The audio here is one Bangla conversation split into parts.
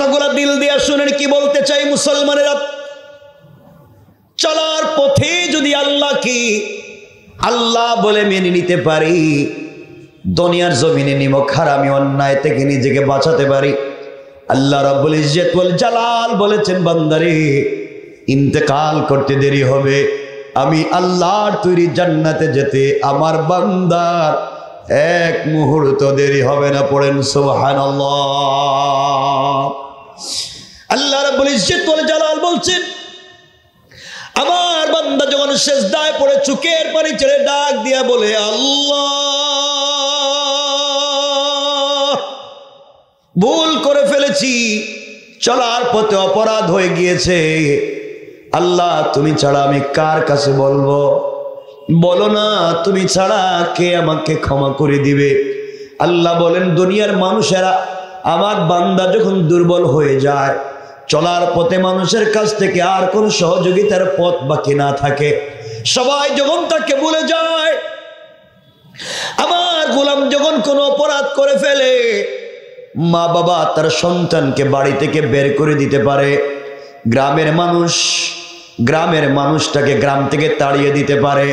কথাগুলো দিল দিয়া শুনেন কি বলতে চাই মুসলমানেরা। চলার পথে যদি আল্লাহকে আল্লাহ বলে মেনে নিতে পারি, দুনিয়ার জমিনে নিমক হারামি অন্যায় থেকে নিজেকে বাঁচাতে পারি, আল্লাহ রাব্বুল ইজ্জত ওয়াল জালাল বলেছেন বান্দারে ইন্তেকাল করতে দেরি হবে, আমি আল্লাহর তৈরি জান্নাতে যেতে আমার বান্দার এক মুহূর্ত দেরি হবে না। পড়েন সুবহানাল্লাহ। আল্লাহ রাব্বুল ইজ্জত ওয়াল জালাল বলছেন আমার বান্দা যখন সিজদায় পড়ে চোখের পানি ছেড়ে ডাক দিয়া বলে আল্লাহ ভুল করে ফেলেছি, চলার পথে অপরাধ হয়ে গিয়েছে, আল্লাহ তুমি ছাড়া আমি কার কাছে বলবো, বলো না তুমি ছাড়া কে আমাকে ক্ষমা করে দিবে। আল্লাহ বলেন দুনিয়ার মানুষেরা আমার বান্দা যখন দুর্বল হয়ে যায়, চলার পথে মানুষের কাছ থেকে আর কোন সহযোগিতার পথ বাকি না থাকে, সবাই যখন তাকে ভুলে যায়, আমার গোলাম যখন কোনো অপরাধ করে ফেলে, মা বাবা তার সন্তানকে বাড়ি থেকে বের করে দিতে পারে, গ্রামের মানুষটাকে গ্রাম থেকে তাড়িয়ে দিতে পারে,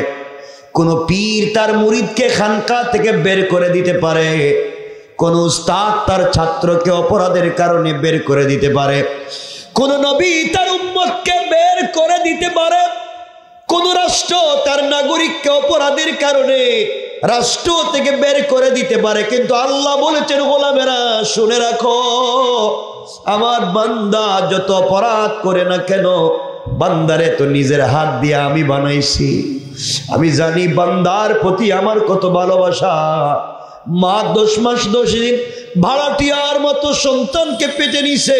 কোন পীর তার মুরিদকে খানকা থেকে বের করে দিতে পারে, কোন উস্তাদ তার ছাত্রকে অপরাধের কারণে বের করে দিতে পারে, কোন নবী তার উম্মতকে বের করে দিতে পারে, কোন রাষ্ট্র তার নাগরিককে অপরাধের কারণে রাষ্ট্র থেকে বের করে দিতে পারে। কিন্তু আল্লাহ বলেছেন গোলামেরা শুনে রাখো, আমার বান্দা যত অপরাধ করে না কেন, বান্দারে তো নিজের হাত দিয়ে আমি বানাইছি, আমি জানি বান্দার প্রতি আমার কত ভালোবাসা। মা 10 মাস 10 দিন ভাড়াটিয়ার মতো সন্তানকে পেটে নিছে,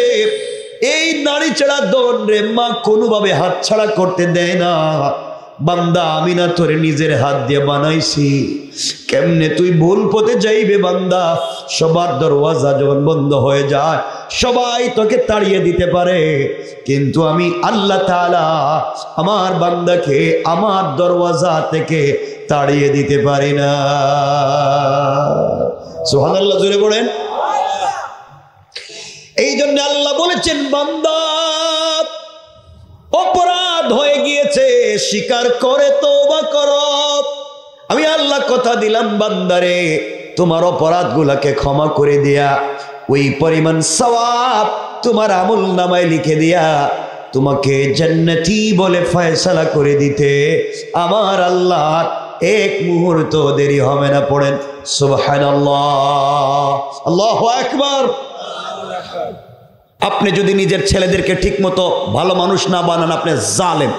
এই নারী ছাড়া দন রে মা কোনোভাবে হাত ছাড়া করতে দেয় না। বান্দা আমি না তোরে নিজের হাত দিয়ে বানাইছি, কেমনে তুই ভুল পথে যাইবে বান্দা? সবার দরওয়াজা যখন বন্ধ হয়ে যায়, সবাই তোকে তাড়িয়ে দিতে পারে, কিন্তু আমি আল্লাহ তাআলা আমার বান্দাকে আমার দরওয়াজা থেকে তাড়িয়ে দিতে পারি না। সুবহানাল্লাহ, জোরে পড়েন। এই জন্য আল্লাহ বলেছেন বান্দা অপরাধ হয়ে গিয়েছে, স্বীকার করে তওবা করো। আমি আল্লাহ কথা দিলাম বান্দারে তোমার অপরাধগুলোকে ক্ষমা করে দিয়া ওই পরিমাণ সওয়াব তোমার আমলনামায় লিখে দিয়া তোমাকে জান্নাতি বলে ফয়সালা করে দিতে আমার আল্লাহ এক মুহূর্ত দেরি হবে না। পড়েন সুবহানাল্লাহ, আল্লাহু আকবার। আপনি যদি নিজের ছেলেদেরকে ঠিকমতো ভালো মানুষ না বানান, আপনি জালেম।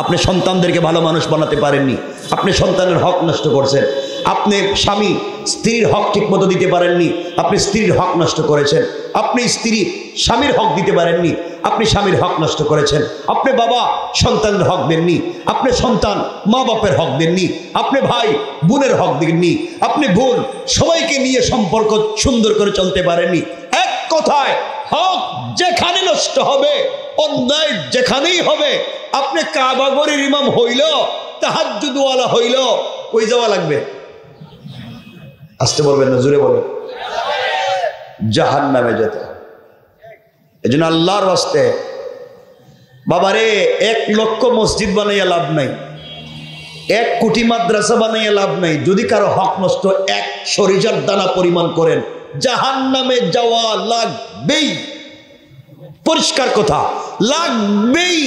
আপনি সন্তানদেরকে ভালো মানুষ বানাতে পারেননি, আপনি সন্তানের হক নষ্ট করছেন। আপনি স্বামী স্ত্রীর হক ঠিকমতো দিতে পারেননি, আপনি স্ত্রীর হক নষ্ট করেছেন। আপনি স্ত্রী স্বামীর হক দিতে পারেননি, আপনি স্বামীর হক নষ্ট করেছেন। আপনি বাবা সন্তানের হক দেননি, আপনি সন্তান মা বাপের হক দেননি। আপনি ভাই বোনের হক দেননি, আপনি বোন সবাইকে নিয়ে সম্পর্ক সুন্দর করে চলতে পারেননি। এক কথায় হক যেখানে নষ্ট হবে, অন্যায় যেখানেই হবে, আপনি কাবা ঘরের ইমাম হইল, তাহাজ্জুদওয়ালা হইল, কই যাওয়া লাগবে? আসতে বলবেন না, জোরে বলেন, জাহান্নামে যেতে। এজন্য আল্লাহর ওয়াস্তে বাবারে 1 লক্ষ মসজিদ বানাইয়া লাভ নাই, 1 কোটি মাদ্রাসা বানাইয়া লাভ নাই, যদি কারো হক নষ্ট 1 সরিষার দানা পরিমাণ করেন, জাহান্নামে যাওয়া লাগবেই। পরিষ্কার কথা, লাগবেই।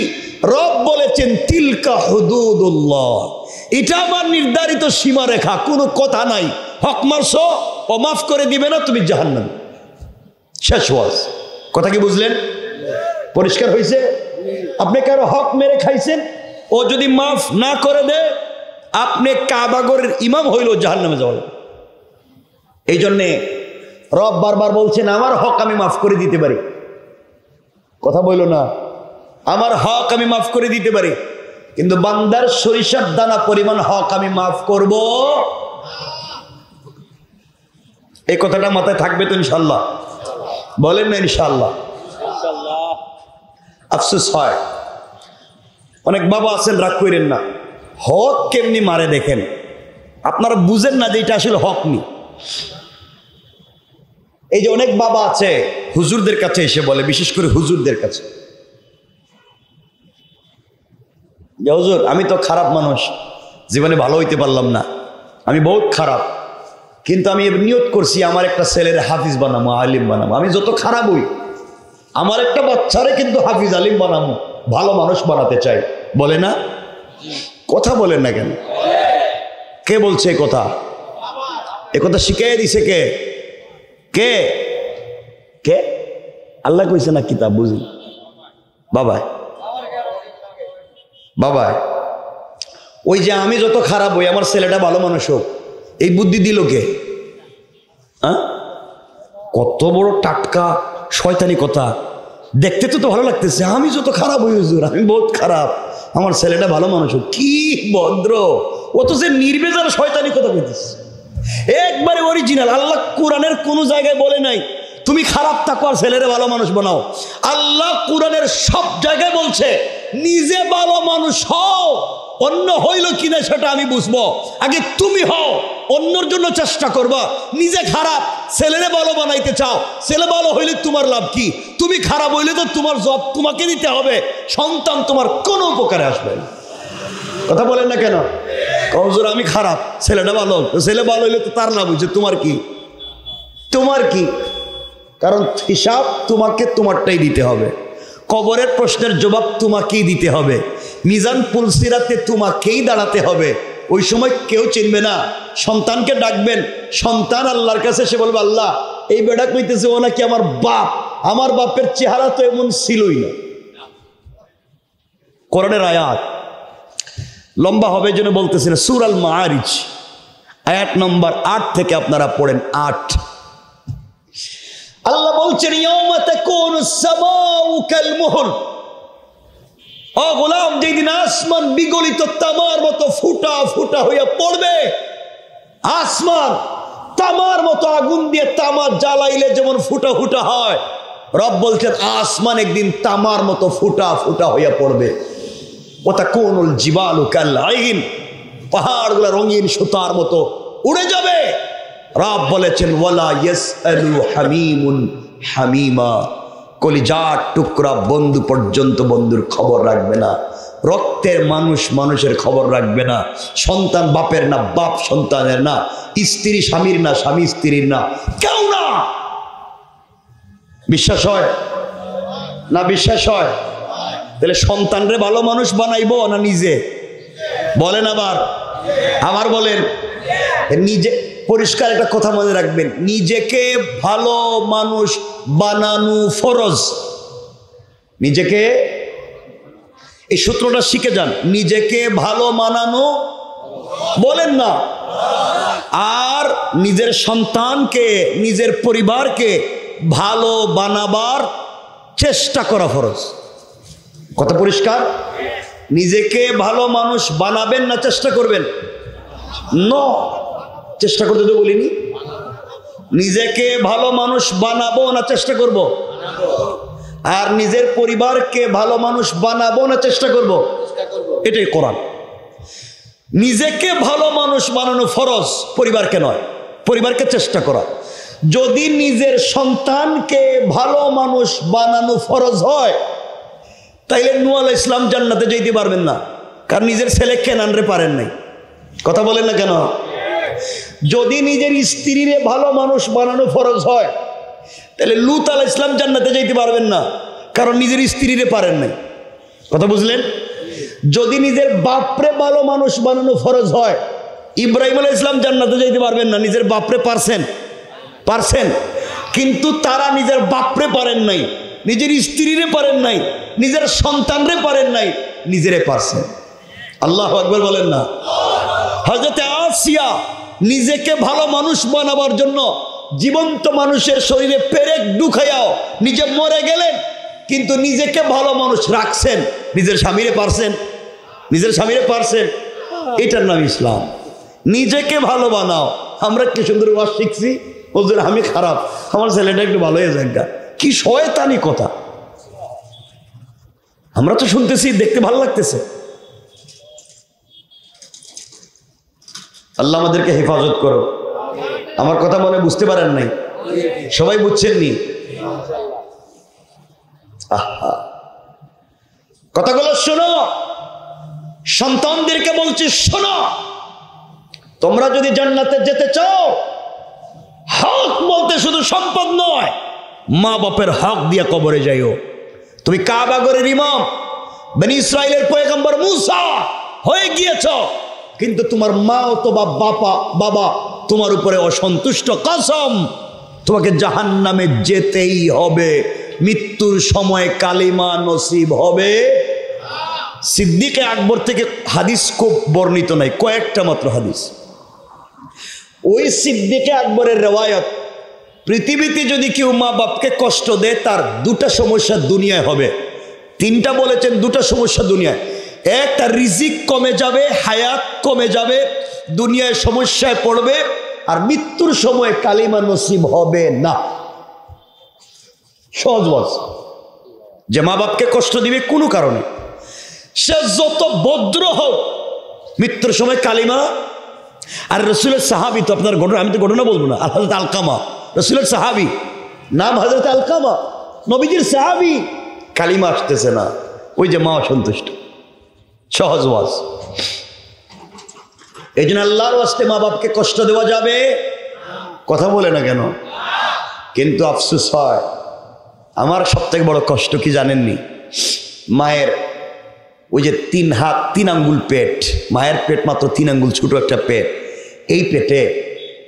রব বলেছেন তিলকা হুদুদুল্লাহ, এটা আমার নির্ধারিত সীমারেখা, কোনো কথা নাই। হক মারছো ও মাফ করে দিবে না, তুমি জাহান্নামে। শেষ ওয়াজ। কথা কি বুঝলেন? পরিষ্কার হয়েছে? আপনি কারো হক মেরে খাইছেন, ও যদি মাফ না করে দেয়, আপনি কাবাগরের ইমাম হইল, জাহান্নামে যাওয়া। এই জন্যে রব বারবার বলছেন আমার হক আমি মাফ করে দিতে পারি। কথা বলল না, আমার হক আমি মাফ করে দিতে পারি, কিন্তু বান্দার সরিষার দানা পরিমাণ হক আমি মাফ করব। এই কথাটা মাথায় থাকবে তো ইনশাল্লাহ? বলেন না ইনশাল্লাহ? আফসোস হয়, অনেক বাবা আছেন, রাগ করেন না, হক কেমনি মারে দেখেন, আপনারা বুঝেন না যে এটা আসলে হক নি। এই যে অনেক বাবা আছে হুজুরদের কাছে এসে বলে, বিশেষ করে হুজুরদের কাছে, যে হুজুর আমি তো খারাপ মানুষ, জীবনে ভালো হইতে পারলাম না, আমি বহুত খারাপ, কিন্তু আমি নিয়ত করছি আমার একটা ছেলের হাফিজ বানাবো, আলিম বানাবো। আমি যত খারাপ হই আমার একটা বাচ্চারে কিন্তু হাফিজ আলিম বানাবো, ভালো মানুষ বানাতে চাই। বলে না? কথা বলেন না কেন? কে বলছে এই কথা? এ কথা শিখিয়ে দিছে কে? কে কে? আল্লাহ কইছে না কিতাব? বুঝি বাবা বাবা, ওই যে আমি যত খারাপ হই আমার ছেলেটা ভালো মানুষ হোক, এই বুদ্ধি দিল কে? হ্যাঁ, কত বড় টাটকা শয়তানি কথা। দেখতে তো ভালো লাগতেছে, আমি যত খারাপ হই হুজুর, আমি বহুত খারাপ, আমার ছেলেটা ভালো মানুষ হোক। কি ভদ্র, অথচ নির্বেজাল শয়তানি কথা বলতেছে, একবারে অরিজিনাল। আল্লাহ কোরআনের কোন জায়গায় বলে নাই তুমি খারাপ থাকো আর ছেলেরে ভালো মানুষ বানাও। আল্লাহ কোরআনের সব জায়গায় বলছে নিজে ভালো মানুষ হও, অন্য হইল কিনা সেটা আমি বুঝবো, আগে তুমি হও, অন্যর জন্য চেষ্টা করবা। নিজে খারাপ, ছেলেরে ভালো বানাইতে চাও, ছেলে ভালো হইলে তোমার লাভ কি? তুমি খারাপ হইলে তো তোমার জব তোমাকে দিতে হবে, সন্তান তোমার কোনো উপকারে আসবে না। কথা বলেন না কেন? হুজুর আমি খারাপ, ছেলেটা ভালো, ছেলে ভালো হইলে তো তার লাভ হয়েছে, তোমার কি? তোমার কি? কারণ হিসাব তোমাকে তোমারটাই দিতে হবে, কবরের প্রশ্নের জবাব তোমাকেই দিতে হবে, মিজান পুলসিরাতে তোমাকেই দাঁড়াতে হবে। ওই সময় কেউ চিনবে না। সন্তানকে ডাকবেন, সন্তান আল্লাহর কাছে সে বলবে আল্লাহ এই বেটা কইতেছে ও নাকি আমার বাপ, আমার বাপের চেহারা তো এমন ছিলই না। কোরআনের আয়াত লম্বা হবে জন্য বলতেছি না, সূরা আল মাআরিজ আয়াত নম্বর 8 থেকে আপনারা পড়েন। 8 আল্লাহ বলছেন ইয়াউমা তাকুনুস সামাউ কাল মুহল, ও গোলাম যেদিন আসমান বিগলিত তামার মতো ফুটা ফুটা হইয়া পড়বে, আসমান তামার মতো আগুন দিয়ে তামা জ্বালাইলে যেমন ফুটা ফুটা হয়, রব বলছেন আসমান একদিন তামার মতো ফুটা ফুটা হইয়া পড়বে। ওয়াতাকুনুল জিবালু কাল আইন, পাহাড়গুলো রঙিন সুতার মতো উড়ে যাবে। রব বলেছেন ওয়ালা ইয়াসআলু হামিমুন হামিমা, কলিজার টুকরা বন্ধু পর্যন্ত বন্ধুর খবর রাখবে না, রক্তের মানুষ মানুষের খবর রাখবে না, সন্তান বাপের না, বাপ সন্তানের না, স্ত্রী স্বামীর না, স্বামী স্ত্রীর না, কেউ না। বিশ্বাস হয় না? বিশ্বাস হয়? তাহলে সন্তানরে ভালো মানুষ বানাইবো না নিজে? বলেন আবার বলেন। নিজে পরিষ্কার একটা কথা মনে রাখবেন, নিজেকে ভালো মানুষ বানানো ফরজ। নিজেকে, এই সূত্রটা শিখে যান, নিজেকে ভালো বানানো বলেন না, আর নিজের সন্তানকে নিজের পরিবারকে ভালো বানাবার চেষ্টা করা ফরজ। কথা পরিষ্কার? নিজেকে ভালো মানুষ বানাবেন না চেষ্টা করবেন? নো, চেষ্টা করতে তো বলিনি। নিজেকে ভালো মানুষ বানাবো না চেষ্টা করব? আর নিজের পরিবারকে ভালো মানুষ বানাবো না চেষ্টা করব? এটাই কোরআন। নিজেকে ভালো মানুষ বানানো ফরজ, পরিবারকে নয়, পরিবারকে চেষ্টা করা। যদি নিজের সন্তানকে ভালো মানুষ বানানো ফরজ হয়, তাইলে নূহ আলাইহিস সালাম জান্নাতে যেতে পারবেন না, কারণ নিজের ছেলে কেনানরে পারেন নাই। কথা বলেন না কেন? যদি নিজের স্ত্রীরে ভালো মানুষ বানানো ফরজ হয়, তাহলে লূত আলাইহিস সালাম জান্নাতে যেতে পারবেন না, কারণ নিজের স্ত্রীরে পারেন নাই। কথা বুঝলেন? যদি নিজের বাপরে ভালো মানুষ বানানো ফরজ হয়, ইব্রাহিম আলাইহিস সালাম জান্নাতে যেতে পারবেন না, নিজের বাপরে পারছেন, কিন্তু তারা নিজের বাপরে পারেন নাই, নিজের স্ত্রীরে পারেন নাই, নিজের সন্তানরে পারেন নাই, নিজেরে পারছেন। আল্লাহু আকবার বলেন না? হযরত আসিয়া নিজেকে ভালো মানুষ বানাবার জন্য জীবন্ত মানুষের শরীরে পেরেক ঢুকাইয়াও নিজে মরে গেলেন, কিন্তু নিজেকে ভালো মানুষ রাখছেন, নিজের স্বামীরে পারছেন। এটার নাম ইসলাম। নিজেকে ভালো বানাও। আমরা কি সুন্দর ওয়াজ শিখছি, হুজুর আমি খারাপ, আমার ছেলেটা একটু ভালো হয়ে যাক। কি শয়তানি কথা! আমরা তো শুনতেছি, দেখতে ভালো লাগতেছে। আল্লাহ আমাদেরকে হেফাজত করো। আমার কথা মনে বুঝতে পারেন নাই? সবাই বুঝছেন নি? কথাগুলো শোনো, সন্তানদেরকে বলছি শোনো, তোমরা যদি জান্নাতে যেতে চাও, হক বলতে শুধু সম্পদ নয়, মা বাপের হক দিয়ে কবরে যাইও। তুমি কাবা ঘরের ইমাম, বনি ইসরাইলের পয়গম্বর মুসা হয়ে গিয়েছ, কিন্তু তোমার মা অথবা বাবা তোমার উপরে অসন্তুষ্ট, কসম তোমাকে জাহান্নামে যেতেই হবে। মৃত্যুর সময় কালিমা নসিব হবে। সিদ্দিকে আকবর থেকে হাদিস খুব বর্ণিত নাই, কয়েকটা মাত্র হাদিস। ওই সিদ্দিকে আকবরের রেওয়ায়ত, পৃথিবীতে যদি কেউ মা বাপকে কষ্ট দেয় তার দুটা সমস্যা দুনিয়ায় হবে। তিনটা বলেছেন, দুটা সমস্যা দুনিয়ায়। এক, তার রিজিক কমে যাবে, হায়াত কমে যাবে, দুনিয়ায় সমস্যায় পড়বে, আর মৃত্যুর সময় কালিমা নসিব হবে না। সহজ বল, যে মা বাপকে কষ্ট দিবে কোনো কারণে, সে যত ভদ্র হোক, মৃত্যুর সময় কালিমা। আর রসুলের সাহাবি তো আপনার ঘটনা, আমি তো ঘটনা বলবো না, হযরত আলকামা রসুলের সাহাবি, নাম হযরত আলকামা, নবীজির সাহাবি, কালিমা আসতেছে না, ওই যে মা অসন্তুষ্ট। সহজ ওয়াজ। এই জন্য আল্লাহর ওয়াস্তে মা বাপকে কষ্ট দেওয়া যাবে, কথা বলে না কেন? কিন্তু আফসোস হয়, আমার সব থেকে বড় কষ্ট কি জানেননি? মায়ের ওই যে 3 হাত 3 আঙ্গুল পেট, মায়ের পেট মাত্র 3 আঙ্গুল ছোট একটা পেট, এই পেটে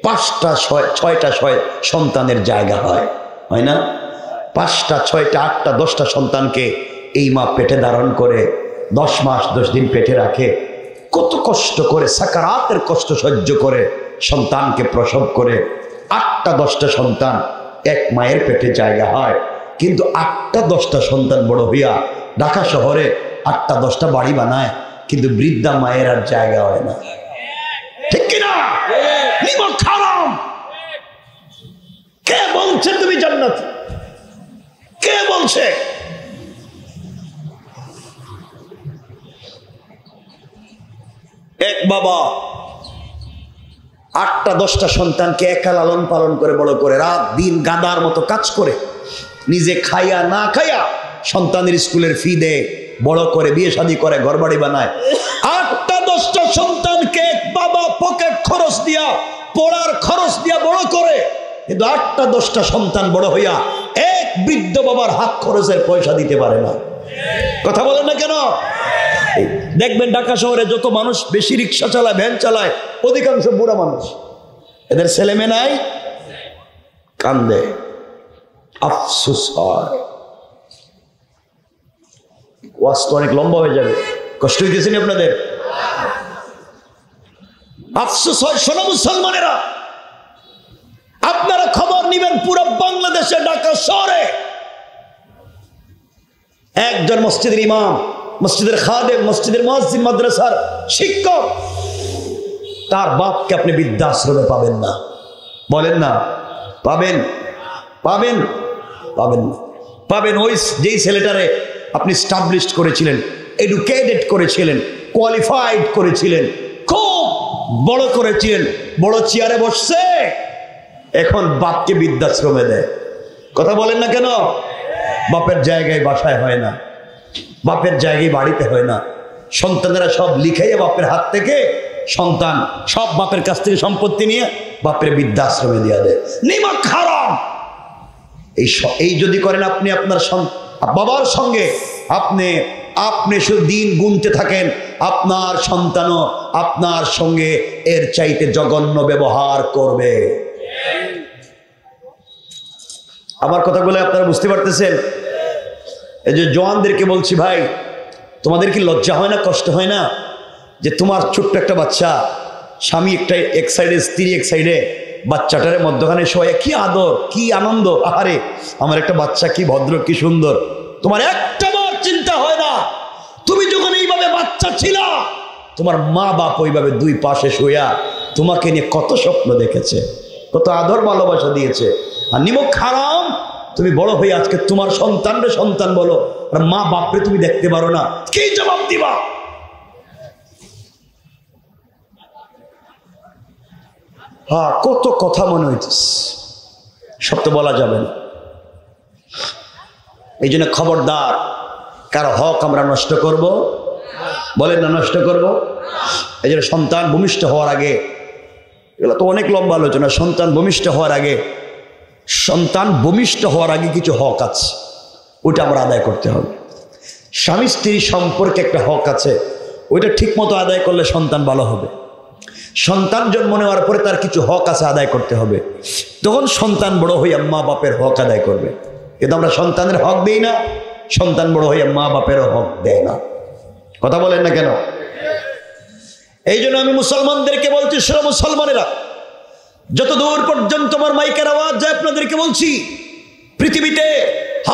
5টা 6টা সন্তানের জায়গা হয় না? 5টা 6টা 8টা 10টা সন্তানকে এই মা পেটে ধারণ করে 10 মাস 10 দিন পেটে রাখে। কত কষ্ট করে, সাকারাতের কষ্ট সহ্য করে সন্তানকে প্রসব করে। 8টা 10টা সন্তান এক মায়ের পেটে জায়গা হয়, কিন্তু 8টা 10টা সন্তান বড় হইয়া ঢাকা শহরে 8টা 10টা বাড়ি বানায়, কিন্তু বৃদ্ধা মায়ের আর জায়গা হয় না। ঠিক কিনা? নিমক হারাম। কে বলছে তুমি জান্নাত? কে বলছে? এক বাবা 8টা 10টা সন্তানকে একা লালন পালন করে বড় করে, রাত দিন গাদার মতো কাজ করে, নিজে খাইয়া না খাইয়া সন্তানের স্কুলের ফি দেয়, বড় করে বিয়ে শাদী করে, ঘর বাড়ি বানায়। 8টা 10টা সন্তানকে এক বাবা পকেট খরচ দিয়া, পড়ার খরচ দিয়া বড় করে, কিন্তু 8টা 10টা সন্তান বড় হইয়া এক বৃদ্ধ বাবার হাত খরচের পয়সা দিতে পারে না। কথা বলেন না কেন? দেখবেন ঢাকা শহরে যত মানুষ বেশি রিক্সা চালায়, ভ্যান চালায়, অধিকাংশ বুড়া মানুষ। এদের ছেলে মেয়ে নাই, কান্দে, আফসোস হয়। ওয়াজ তো অনেক লম্বা হয়ে যাবে, কষ্ট হইতেছেন আপনাদের? আফসোস হয়। শোনো মুসলমানেরা, আপনারা খবর নিবেন, পুরো বাংলাদেশে ঢাকা শহরে একজন মসজিদের ইমাম, মসজিদের খাদেম, মসজিদের মুয়াজ্জিন, মাদ্রাসার শিক্ষক, তার বাপকে আপনি বৃদ্ধাশ্রমে পাবেন না। বলেন না পাবেন? পাবেন? পাবেন না। পাবেন ওই যেই ছেলেটারে আপনি স্টাবলিশড করেছিলেন, এডুকেটেড করেছিলেন, কোয়ালিফাইড করেছিলেন, খুব বড় করেছিলেন, বড় চেয়ারে বসছে, এখন বাপকে বৃদ্ধাশ্রমে দেয়। কথা বলেন না কেন? বাপের জায়গায় বাসায় হয় না, বাপের জায়গায় বাড়িতে হয় না, সন্তানেরা সব লিখাইয়া বাপের হাত থেকে, সন্তান সব বাপের কাছ থেকে সম্পত্তি নিয়ে বাপের বৃদ্ধাশ্রমে দিয়ে দেয়। নিমক হারাম। এই যদি করেন আপনি আপনার বাবার সঙ্গে, আপনি শুধু দিন গুনতে থাকেন, আপনার সন্তানও আপনার সঙ্গে এর চাইতে জঘন্য ব্যবহার করবে। আমার কথাগুলো আপনারা বুঝতে পারতেছেন? এই যে জওয়ানদেরকে বলছি, ভাই তোমাদের কি লজ্জা হয় না, কষ্ট হয় না যে তোমার ছোট্ট একটা বাচ্চা, স্বামী একটা এক সাইডে, স্ত্রী এক সাইডে, বাচ্চাটার মধ্যখানে শোয়া, কি আদর, কি আনন্দ, আরে আমার একটা বাচ্চা কি ভদ্র, কি সুন্দর। তোমার একটা বার চিন্তা হয় না, তুমি যখন এইভাবে বাচ্চা ছিল, তোমার মা বাপ ওইভাবে দুই পাশে শুয়া তোমাকে নিয়ে কত স্বপ্ন দেখেছে, কত আদর ভালোবাসা দিয়েছে। আর নিমক হারাম, তুমি বড় হয়ে আজকে তোমার সন্তানরে সন্তান বলো, আর মা বাপরে তুমি দেখতে পারো না, কি জবাব দিবা? হ্যাঁ, কত কথা মনে হইতেছে, সব তো বলা যাবে না। এই জন্য খবরদার, কারো হক আমরা নষ্ট করব, বলেন না নষ্ট করব। এই জন্য সন্তান ভূমিষ্ঠ হওয়ার আগে, এগুলো তো অনেক লম্বা আলোচনা, সন্তান ভূমিষ্ঠ হওয়ার আগে কিছু হক আছে, ওইটা আমরা আদায় করতে হবে। স্বামী স্ত্রী সম্পর্কে একটা হক আছে, ওইটা ঠিক মতো আদায় করলে সন্তান ভালো হবে। সন্তান জন্ম নেওয়ার পরে তার কিছু হক আছে, আদায় করতে হবে। তখন সন্তান বড় হইয়া মা বাপের হক আদায় করবে। কিন্তু আমরা সন্তানের হক দিই না, সন্তান বড় হইয়া মা বাপেরও হক দেয় না। কথা বলেন না কেন? এই জন্য আমি মুসলমানদেরকে বলছি, শোনো মুসলমানেরা, যত দূর পর্যন্ত আমার মাইকের আওয়াজ যায় আপনাদেরকে বলছি, পৃথিবীতে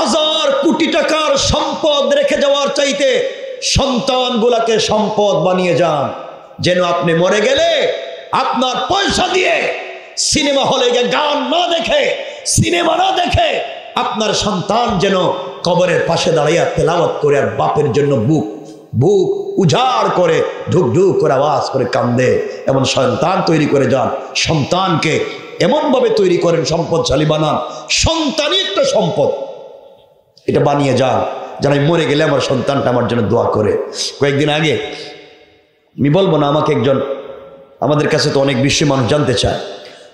1000 কোটি টাকার সম্পদ রেখে যাওয়ার চাইতে সন্তানগুলাকে সম্পদ বানিয়ে যান, যেন আপনি মরে গেলে আপনার পয়সা দিয়ে সিনেমা হলে গিয়ে গান না দেখে, সিনেমা না দেখে, আপনার সন্তান যেন কবরের পাশে দাঁড়াইয়া তেলাওয়াত করে আর বাপের জন্য বুক উজাড় করে ঢুক ঢুক করে আওয়াজ করে কান্দে। এমন সন্তান তৈরি করে যান। সন্তানকে এমনভাবে তৈরি করেন, সম্পদশালী বানান। সন্তানই একটা সম্পদ, এটা বানিয়ে যান যেন আমি মরে গেলে আমার সন্তানটা আমার জন্য দোয়া করে। কয়েকদিন আগে, আমি বলবো না, আমাকে একজন, আমাদের কাছে তো অনেক বেশি মানুষ জানতে চায়,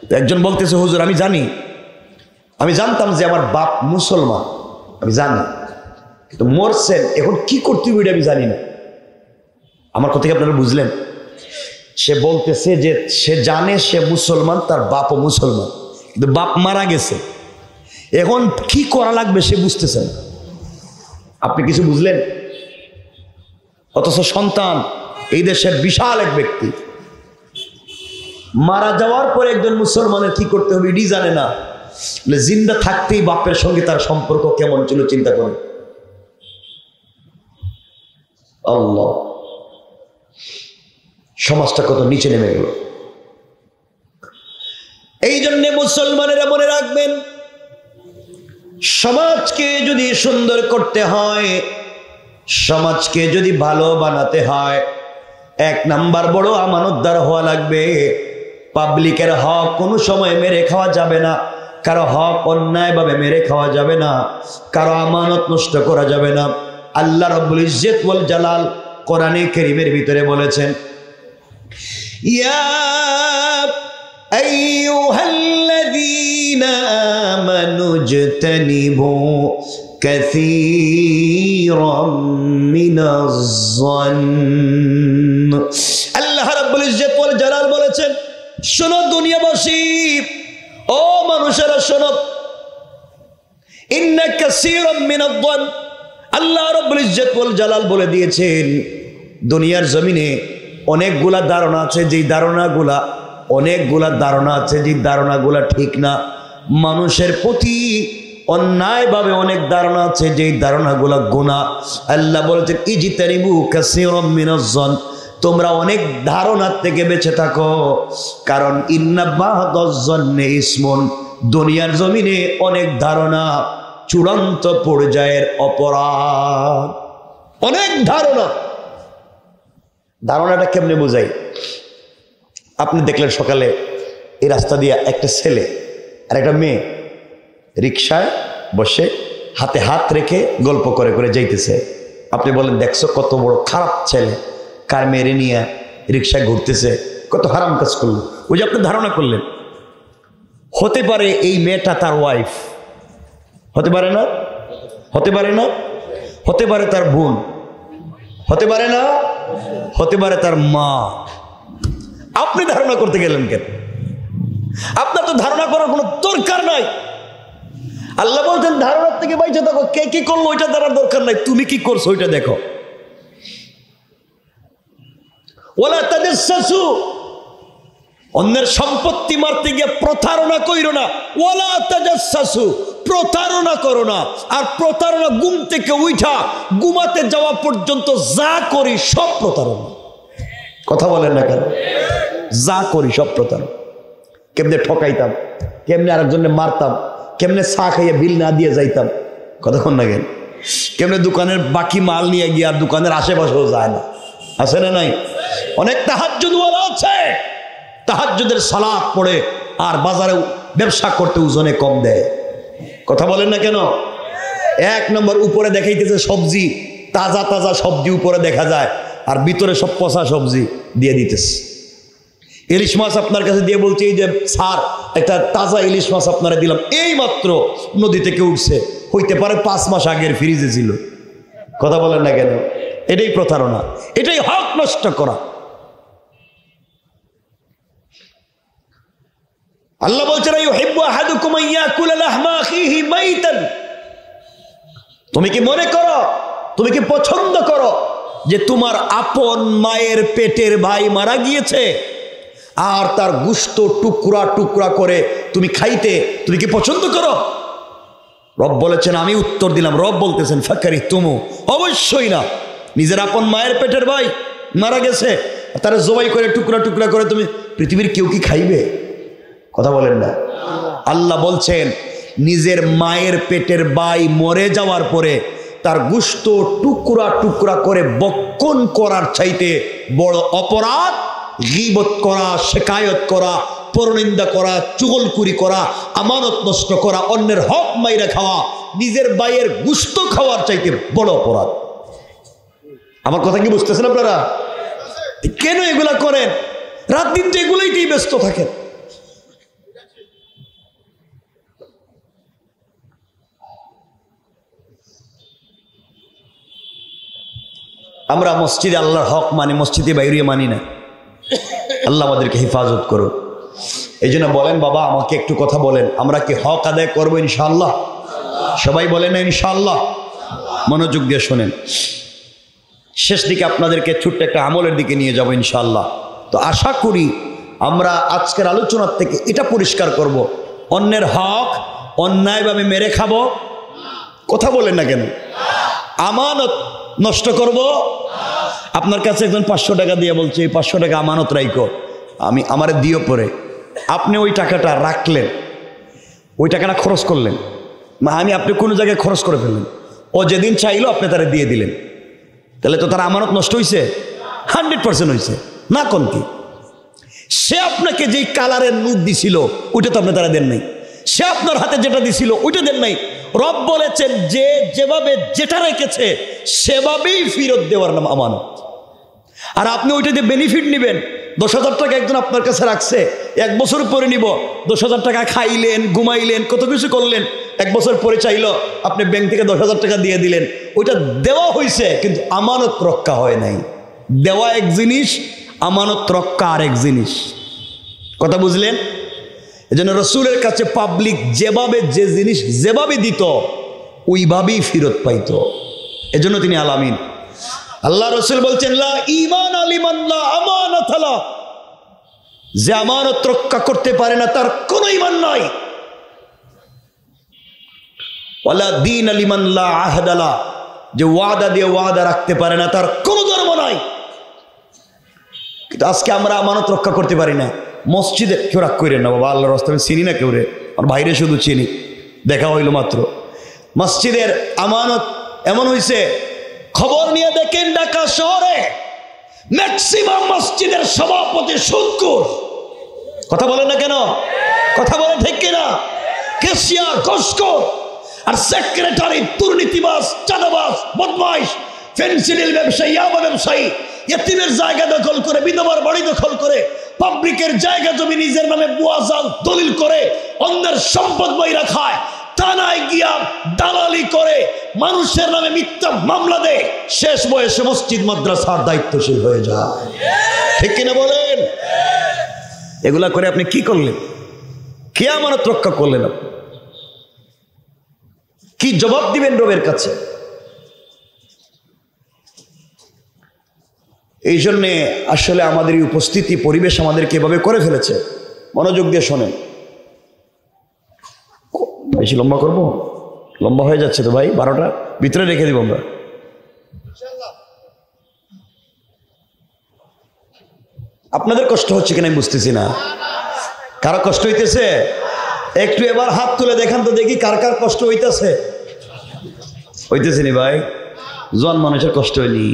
তো একজন বলতেছে, হুজুর আমি জানতাম যে আমার বাপ মুসলমান, আমি জানি, কিন্তু মরছেন, এখন কি করতে হবে এটা আমি জানি না। আমার কথা কি আপনারা বুঝলেন? সে বলতেছে যে সে জানে সে মুসলমান, তার বাপও মুসলমান, কিন্তু বাপ মারা গেছে, এখন কি করা লাগবে সে বুঝতেছে না। আপনি কিছু বুঝলেন? অথচ সন্তান এই দেশের বিশাল এক ব্যক্তি, মারা যাওয়ার পরে একজন মুসলমানের কি করতে হবে এটি জানে না। জিন্দা থাকতেই বাপের সঙ্গে তার সম্পর্ক কেমন ছিল চিন্তা করে। আল্লাহ, সমাজটা কত নিচে নেমে গেল। এই জন্য মুসলমানেরা মনে রাখবেন, সমাজকে যদি সুন্দর করতে হয়, সমাজকে যদি ভালো বানাতে হয়, 1 নাম্বার বড় আমানতদার হওয়া লাগবে। পাবলিকের হক কোনো সময় মেরে খাওয়া যাবে না, কারো হক অন্যায়ভাবে মেরে খাওয়া যাবে না, কারো আমানত নষ্ট করা যাবে না। আল্লাহ রাব্বুল ইজ্জত ওয়াল জালাল কোরআনে কারীমের ভিতরে বলেছেন, ইয়া আইয়ুহাল্লাযীনা আমানু ইজতানিবু কাসীরাম মিনাজ-যন্ন। আল্লাহ রাব্বুল ইজ্জত ওয়াল জালাল বলেছেন, শোনো দুনিয়াবাসী, ও মানুষেরা শোনো, ইন্না কাসীরাম মিনাজ-যন্ন, আল্লাহ রাব্বুল ইজ্জত ওয়াল জালাল বলে দিয়েছেন, দুনিয়ার জমিনে অনেকগুলা ধারণা আছে, যেই ধারণাগুলা ঠিক না। মানুষের প্রতি অন্যায়ভাবে অনেক ধারণা আছে, যেই ধারণাগুলা গুনাহ। আল্লাহ বলেছেন, ইজতানিবু কাসীরাম মিনাজ-যন্ন, তোমরা অনেক ধারণার থেকে বেঁচে থাকো, কারণ ইন্না বা'দাজ-যন্নি ইসমুন, দুনিয়ার জমিনে অনেক ধারণা চূড়ান্ত পর্যায়ের অপরাধ। অনেক ধারণাটা কেমনে বোঝাই? আপনি দেখলেন সকালে এই রাস্তা দিয়ে একটা ছেলে আর একটা মেয়ে রিকশায় বসে হাতে হাত রেখে গল্প করে করে যাইতেছে। আপনি বলেন, দেখছো কত বড় খারাপ ছেলে, কার মেরে নিয়ে রিকশায় ঘুরতেছে, কত হারাম কাজ করলো। ওই যে আপনি ধারণা করলেন, হতে পারে এই মেয়েটা তার ওয়াইফ, হতে পারে না, হতে পারে তার বোন, হতে পারে না, হতে পারে তার মা। আপনি ধারণা করতে গেলেন কেন? আপনার তো ধারণা করার কোনো দরকার নাই। আল্লাহ বলছেন, ধারণার থেকে বাইচে থাকো, কে কি করলো ওইটা জানার দরকার নাই, তুমি কি করছো ওইটা দেখো। ওয়ালা তাজাসসু, অন্যের সম্পত্তি মারতে গিয়ে প্রতারণা কইরো না। ওয়ালা তাজাসসু, প্রতারণা করো না। আর প্রতারণা ঘুম থেকে উঠা ঘুমাতে যাওয়া পর্যন্ত যা করি সব প্রতারণা। কথা বলেন না কেন? যা করি সব প্রতারণা। কেমনে ঠকাইতাম, কেমনে আরেকজনে মারতাম, কেমনে চা খাইয়ে বিল না দিয়ে যাইতাম, কতক্ষণ না গেল, কেমনে দোকানের বাকি মাল নিয়ে গিয়ে আর দোকানের আশেপাশেও যায় না, আছে না নাই? অনেক তাহাজ্জুদওয়ালা আছে, তাহাজ্জুদের সালাত পড়ে আর বাজারে ব্যবসা করতে ওজনে কম দেয়। কথা বলেন না কেন? 1 নম্বর উপরে দেখাইতেছে সবজি, তাজা তাজা সবজি উপরে দেখা যায়, আর ভিতরে সব পচা সবজি দিয়ে দিতেছে। ইলিশ মাছ আপনার কাছে দিয়ে বলছে এই যে স্যার একটা তাজা ইলিশ মাছ আপনারা দিলাম, এই মাত্র নদী থেকে উঠছে, হইতে পারে 5 মাস আগের ফ্রিজে ছিল। কথা বলেন না কেন? এটাই প্রতারণা, এটাই হক নষ্ট করা। আল্লাহ বলছেন ইউহিব্বু আহাদুকুম আইয়াকুলা লাহমা আখিহি মাইতান, তুমি কি মনে করো, তুমি কি পছন্দ করো যে তোমার আপন মায়ের পেটের ভাই মারা গিয়েছে আর তার গোশত টুকরা টুকরা করে তুমি খাইতে, তুমি কি পছন্দ করো? রব বলেছেন, আমি উত্তর দিলাম। রব বলতেছেন ফাকারি তুমু, অবশ্যই না। নিজের আপন মায়ের পেটের ভাই মারা গেছে, তারা জবাই করে টুকরা টুকরা করে তুমি, পৃথিবীর কেউ কি খাইবে? কথা বলেন না। আল্লাহ বলছেন নিজের মায়ের পেটের ভাই মরে যাওয়ার পরে তার গোশত টুকরা টুকরা করে বক্ষণ করার চাইতে বড় অপরাধ গীবত করা, শিকায়ত করা, পরনিন্দা করা, চুগলখুরি করা, আমানত নষ্ট করা, অন্যের হক মাইরা খাওয়া, নিজের ভাইয়ের গোশত খাওয়ার চাইতে বড় অপরাধ। আমার কথা কি বুঝতেছেন আপনারা? কেন এগুলা করেন? রাত দিন তো এগুলোইতেই ব্যস্ত থাকেন। আমরা মসজিদে আল্লাহর হক মানি, মসজিদে বাইরে মানি না। আল্লাহ আমাদেরকে হেফাজত করুন। এই জন্য বলেন বাবা আমাকে একটু কথা বলেন, আমরা কি হক আদায় করবো ইনশাআল্লাহ? সবাই বলেন না ইনশাআল্লাহ? মনোযোগ দিয়ে শোনেন, শেষ দিকে আপনাদেরকে ছোট্ট একটা আমলের দিকে নিয়ে যাব ইনশাআল্লাহ। তো আশা করি আমরা আজকের আলোচনার থেকে এটা পরিষ্কার করব, অন্যের হক অন্যায়ভাবে মেরে খাবো। কথা বলেন না কেন? আমানত নষ্ট করব। আপনার কাছে একজন 500 টাকা দিয়ে বলছে এই 500 টাকা আমানত রাইখো, আমি আমারে দিও পরে, আপনি ওই টাকাটা রাখলেন, ওই টাকাটা খরচ করলেন, আমি আপনি কোনো জায়গায় খরচ করে ফেললেন, ও যেদিন চাইলো আপনি তারা দিয়ে দিলেন, তাহলে তো তার আমানত নষ্ট হয়েছে? 100% হয়েছে না? কোন কি? সে আপনাকে যেই কালারের নোট দিছিল ওইটা তো আপনি তারা দেন নাই, সে আপনার হাতে যেটা দিছিল ওইটা দেন নাই। রব বলেছেন যে যেভাবে যেটা রেখেছে সেভাবেই ফেরত দেওয়ার নাম আমানত। আর আপনি ওইটা দিয়ে বেনিফিট নেবেন। 10,000 টাকা একজন আপনার কাছে রাখছে, 1 বছর পরে নিব, 10,000 টাকা খাইলেন, ঘুমাইলেন, কত কিছু করলেন, 1 বছর পরে চাইলো আপনি ব্যাংক থেকে 10,000 টাকা দিয়ে দিলেন, ওইটা দেওয়া হয়েছে কিন্তু আমানত রক্ষা হয় নাই। দেওয়া এক জিনিস, আমানত রক্ষা আর এক জিনিস। কথা বুঝলেন? এজন্য রসুলের কাছে পাবলিক যেভাবে যে জিনিস যেভাবে দিত ওইভাবেই ফেরত পাইত। এজন্য তিনি আলামিন। আল্লাহ রসুল বলছেন লা ঈমান আলিমান লা আমানাত লা, যে আমানত রক্ষা করতে পারে না তার কোনো ঈমান নাই। ওয়ালা দীন আলিমান লা আহদ লা, যে ওয়াদা দিয়ে ওয়াদা রাখতে পারে না তার কোনো ধর্ম নাই। কিন্তু আজকে আমরা আমানত রক্ষা করতে পারি না। মসজিদে কেউ রাগ করেন না বাবা, আল্লাহর রাস্তায় আমি চিনি না কেউ রে, আর বাইরে শুধু চিনি, দেখা হইল মাত্র। মসজিদের আমানত এমন হয়েছে, খবর নিয়ে দেখেন ঢাকা শহরে ম্যাক্সিমাম মসজিদের সভাপতি সুদখোর। কথা বলেন না কেন? কথা বলে ঠিক কিনা? ক্যাশিয়ার ঘুষখোর, আর সেক্রেটারি দুর্নীতিবাজ, চাঁদাবাজ, বদমাইশ, ফেন্সিডিল ব্যবসায়ী, ইয়াবা ব্যবসায়ী, ইতিমের জায়গা দখল করে, বিধবার বাড়ি দখল করে, পাবলিকের জায়গা জমি নিজের নামে বুয়াজাল দলিল করে, অন্যের সম্পদ বইরা খায়, থানায় গিয়া দালালি করে, মানুষের নামে মিথ্যা মামলা দেয়, শেষ বয়সে মসজিদ মাদ্রাসার দায়িত্বশীল হয়ে যায়। ঠিক কিনা বলেন? এগুলা করে আপনি কি করলেন? কে আমানত রক্ষা করলেন? আপনি কি জবাব দিবেন রবের কাছে? এই জন্যে আসলে আমাদের এই উপস্থিতি পরিবেশ আমাদেরকে এভাবে করে ফেলেছে। মনোযোগ দিয়ে শোনেন। বেশি লম্বা করবো? লম্বা হয়ে যাচ্ছে তো ভাই, 12টা ভিতরে রেখে দিব আমরা। আপনাদের কষ্ট হচ্ছে কিনা আমি বুঝতেছি না। কারো কষ্ট হইতেছে? একটু এবার হাত তুলে দেখান তো দেখি কার কার কষ্ট হইতেছে। হইতেছে নি ভাই? জন মানুষের কষ্ট হয়নি,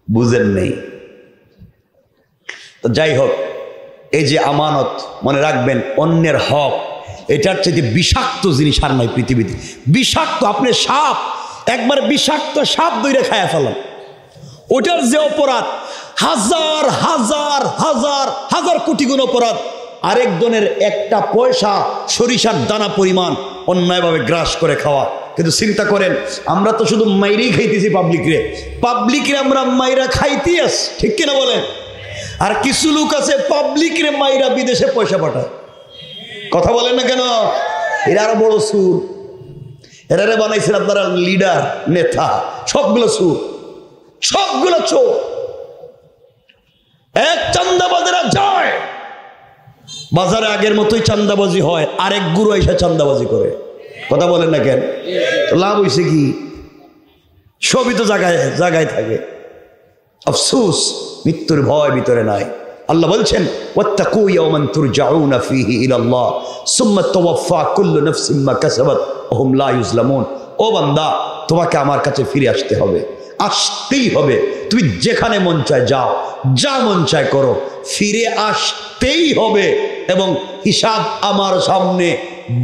বুঝেন নেই। তো যাই হোক, এই যে আমানত, মনে রাখবেন অন্যের হক এটার চাইতে বিষাক্ত জিনিস আর নাই পৃথিবীতে। বিষাক্ত, আপনি সাপ একবার বিষাক্ত সাপ দইরে খায়া ফেলাম, ওটার যে অপরাধ হাজার হাজার হাজার হাজার কোটি গুণ অপরাধ। আরেকজনের একটা পয়সা সরিষার দানা পরিমাণ অন্যায়ভাবে গ্রাস করে খাওয়া। কিন্তু চিন্তা করেন, আমরা তো শুধু মাইরেই খাইতেছি পাবলিকরে আমরা মাইরা খাইতেই আস, ঠিক কিনা বলেন? আর কিছু লোক আছে পাবলিকরে মাইরা বিদেশে পয়সা পাঠায়। কথা বলেন না কেন? এরা আরো বড় সুর, এরা বানাইছেন আপনারা লিডার, নেতা, সবগুলো সুর, সবগুলো চোর। এক চান্দাবাজেরা যায় বাজারে, আগের মতোই চান্দাবাজি হয়, আরেক গুরু এসে চান্দাবাজি করে। কথা বলেন না কেন? লাভ হয়েছে কি? সবই তো জায়গায় জায়গায় থাকে। আফসোস, মৃত্যুর ভয় ভিতরে নাই। আল্লাহ বলছেন ওয়াত্তাকু ইয়াওমান তুরজাউনা ফীহি ইলাল্লাহ সুম্মা তুওয়াফা কুল্লু নাফসিন মা কাসাবাত ওয়া হুম লা ইউজলামুন। ও বান্দা, তোমাকে আমার কাছে ফিরে আসতে হবে, আসতেই হবে। তুমি যেখানে মন চায় যাও, যা মন চায় করো, ফিরে আসতেই হবে এবং হিসাব আমার সামনে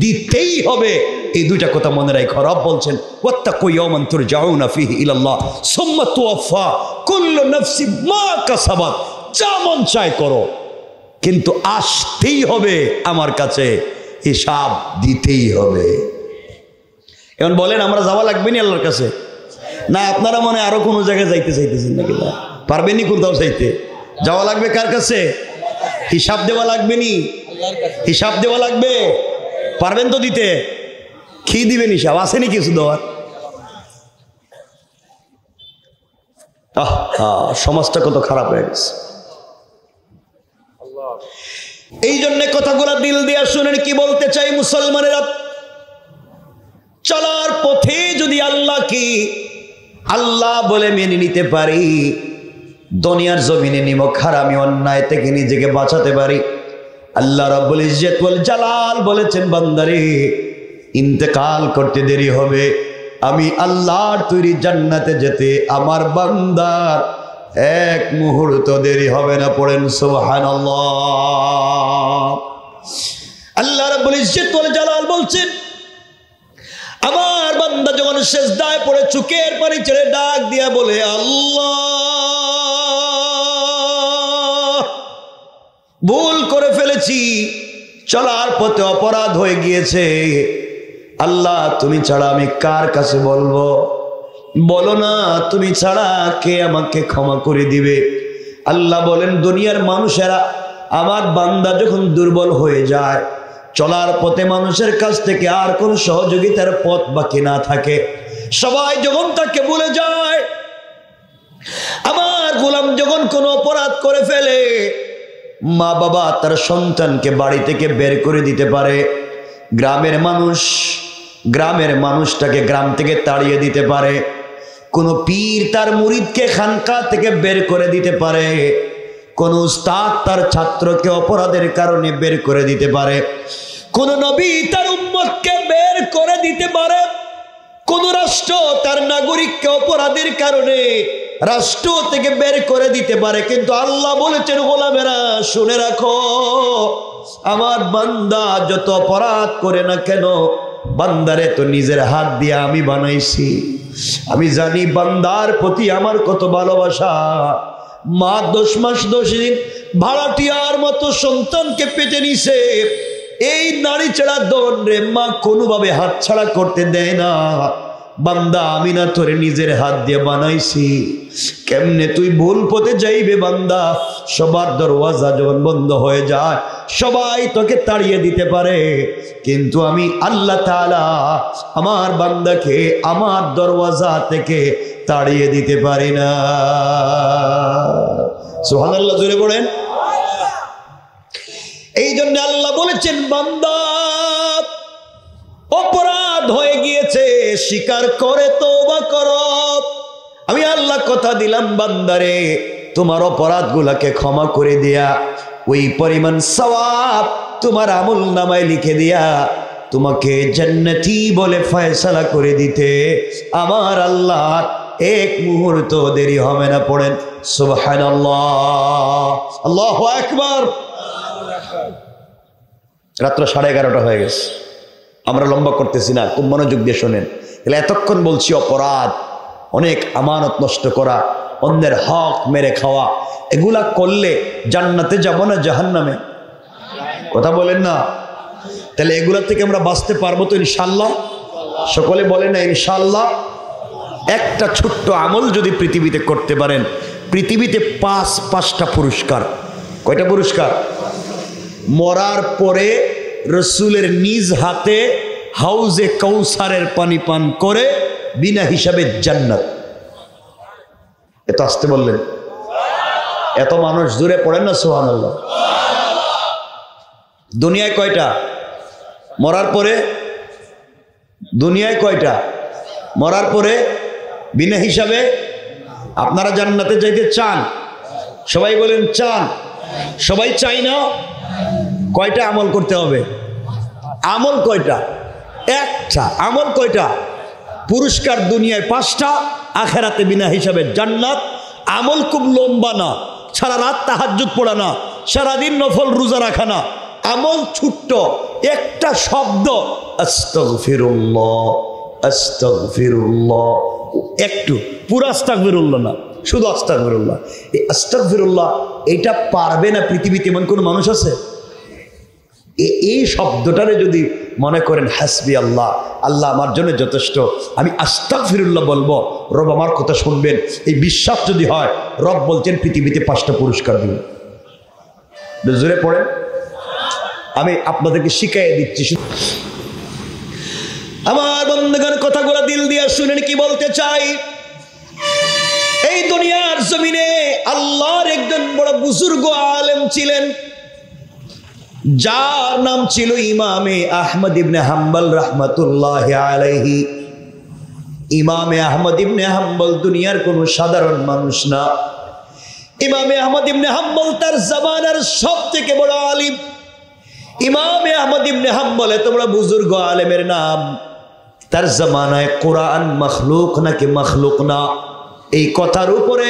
দিতেই হবে। এই দুইটা কথা মনে রাখো। রব বলছেন ওয়াত্তাকু ইয়াওমান তুরজাউনা ফীহি ইলাল্লাহ সুম্মা তুওয়াফা কুল্লু নাফসিন মা কাসাবাত। যা মন চায় করো, কিন্তু আসতেই হবে আমার কাছে, হিসাব দিতেই হবে। এখন বলেন আমরা যাওয়া লাগবে না আল্লাহর কাছে? না আপনারা মনে আরো কোনো জায়গায় যাইতে চাইতেছেন নাকি? না, পারবেনি কোথাও চাইতে? যাওয়া লাগবে কার কাছে? হিসাব দেওয়া লাগবে নি? হিসাব দেওয়া লাগবে। পারবেন তো দিতে? কি দিবেন হিসাব? আসেনি কিছু দেওয়ার? সমাজটা কত খারাপ হয়ে গেছে। এই জন্য কথাগুলো দিল দিয়া শুনেন। কি বলতে চাই মুসলমানেরা, চলার পথে যদি আল্লাহকে আল্লাহ বলে মেনে নিতে পারি, দুনিয়ার জমিনে নিমক হারামি অন্যায় থেকে নিজেকে বাঁচাতে পারি, আল্লাহ রাব্বুল ইজ্জত ওয়াল জালাল বলেছেন বান্দারে ইন্তেকাল করতে দেরি হবে, আমি আল্লাহর তৈরি জান্নাতে যেতে আমার বান্দার এক মুহূর্ত দেরি হবে না। পড়েন সুবহানাল্লাহ। আল্লাহ রাব্বুল ইজ্জত ওয়াল জালাল বলছেন আমার বান্দা যখন সিজদায় পড়ে চোখের পানি ছেড়ে ডাক দিয়া বলে আল্লাহ, ভুল করে ফেলেছি, চলার পথে অপরাধ হয়ে গিয়েছে, আল্লাহ তুমি ছাড়া আমি কার কাছে বলবো? বলো না, তুমি ছাড়া কে আমাকে ক্ষমা করে দিবে? আল্লাহ বলেন দুনিয়ার মানুষেরা আমার বান্দা যখন দুর্বল হয়ে যায়, চলার পথে মানুষের কাছ থেকে আর কোন সহযোগিতার পথ বাকি না থাকে, সবাই যখন তাকে ভুলে যায়, আমার গোলাম যখন কোনো অপরাধ করে ফেলে, মা বাবা তার সন্তানকে বাড়ি থেকে বের করে দিতে পারে, গ্রামের মানুষটাকে গ্রাম থেকে তাড়িয়ে দিতে পারে, কোন পীর তার মুরিদকে খানকা থেকে বের করে দিতে পারে, কোন উস্তাদ তার ছাত্রকে অপরাধের কারণে বের করে দিতে পারে, কোন নবী তার উম্মতকে বের করে দিতে পারে, কোন রাষ্ট্র তার নাগরিককে অপরাধের কারণে রাষ্ট্র থেকে বের করে দিতে পারে। কিন্তু আল্লাহ বলেছেন গোলামেরা শুনে রাখো, আমার বান্দা যত অপরাধ করে না কেন, বান্দারে তো নিজের হাত দিয়ে আমি বানাইছি। আমি জানি বান্দার প্রতি আমার কত ভালোবাসা। মা 10 মাস 10 দিন ভাড়াটিয়ার মতো সন্তানকে পেটে নিছে, এই নারী ছেড়া দন রে মা কোনোভাবে হাত ছাড়া করতে দেয় না। বান্দা আমি না তোরে নিজের হাত দিয়ে বানাইছি, কেমনে তুই ভুল পথে যাইবে বান্দা? সবার দরওয়াজা যখন বন্ধ হয়ে যায়, সবাই তোকে তাড়িয়ে দিতে পারে, কিন্তু আমি আল্লাহ তাআলা আমার বান্দাকে আমার দরওয়াজা থেকে তাড়িয়ে দিতে পারি না। সুবহানাল্লাহ, জোরে বলেন। এই জন্য আল্লাহ বলেছেন বান্দা অপরাধ হয়ে গিয়েছে, স্বীকার করে তওবা করো। আমি আল্লাহ কথা দিলাম বান্দারে তোমার অপরাধগুলোকে ক্ষমা করে দিয়া ওই পরিমাণ সওয়াব তোমার আমল নামায় লিখে দিয়া তোমাকে জান্নাতি বলে ফয়সালা করে দিতে আমার আল্লাহ এক মুহূর্ত দেরি হবে না। পড়েন সুবহানাল্লাহ, আল্লাহু আকবার। রাত্র 11:30 হয়ে গেছে, আমরা লম্বা করতেছি না, খুব মনোযোগ দিয়ে শোনেন। তাহলে এতক্ষণ বলছি অপরাধ, অনেক আমানত নষ্ট করা, অন্যের হক মেরে খাওয়া, এগুলা করলে জান্নাতে যাব না জাহান্নামে? কথা বলেন না? তাহলে এগুলা থেকে আমরা বাঁচতে পারবো তো ইনশাল্লাহ? সকলে বলেন না ইনশাল্লাহ? একটা ছোট্ট আমল যদি পৃথিবীতে করতে পারেন, পৃথিবীতে 5টা পুরস্কার। কয়টা পুরস্কার? মরার পরে রসুলের নিজ হাতে হাউজে কৌসারের পানি পান করে বিনা হিসাবে জান্নাত। এত আসতে বললেন? এত মানুষ দূরে পড়েন না সুবহানাল্লাহ। দুনিয়ায় কয়টা? মরার পরে দুনিয়ায় কয়টা? মরার পরে বিনা হিসাবে। আপনারা জান্নাতে যাইতে চান? সবাই বলেন চান। সবাই চাই না? কয়টা আমল করতে হবে? আমল কয়টা? একটা। আমল কয়টা? পুরস্কার দুনিয়ায় 5টা, আখেরাতে বিনা হিসাবে জান্নাত। আমল খুব লম্বা না, সারা রাত তাহাজ্জুদ পড়া না, সারাদিন নফল রোজা রাখা না। আমল ছোট্ট, একটা শব্দ আস্তাগফিরুল্লাহ, আস্তাগফিরুল্লাহ, একটু, পুরো আস্তাগফিরুল্লাহ না, শুধু আস্তাগফিরুল্লাহ। এই আস্তাগফিরুল্লাহ এটা পারবে না পৃথিবীতে এমন কোনো মানুষ আছে? এই শব্দটারে যদি মনে করেন হাসবি আল্লাহ, আল্লাহ আমার জন্য যথেষ্ট, আমি আস্তাগফিরুল্লাহ বলবো, রব আমার কথা শুনবেন, এই বিশ্বাস যদি হয়, রব বলছেন পৃথিবীতে 5টা পুরস্কার দিবেন। জোরে পড়েন। আমি আপনাদেরকে শিখাইয়ে দিচ্ছি। আমার বন্ধুগণ কথাগুলো দিল দিয়ে শুনেন কি বলতে চাই। এই দুনিয়ার জমিনে আল্লাহর একজন বড় বুজুর্গ আলেম ছিলেন, যার নাম ছিল ইমামে আহমদ ইবনে হাম্বল রাহমাতুল্লাহি আলাইহি। ইমামে আহমদ ইবনে হাম্বল দুনিয়ার কোনো সাধারণ মানুষ না। ইমামে আহমদ ইবনে হাম্বল তার জামানার সবথেকে বড় আলিম। ইমামে আহমদ ইবনে হাম্বল এত বড় বুজুর্গ আলেমের নাম, তার জামানায় কোরআন মখলুক নাকি মখলুক না, এই কথার উপরে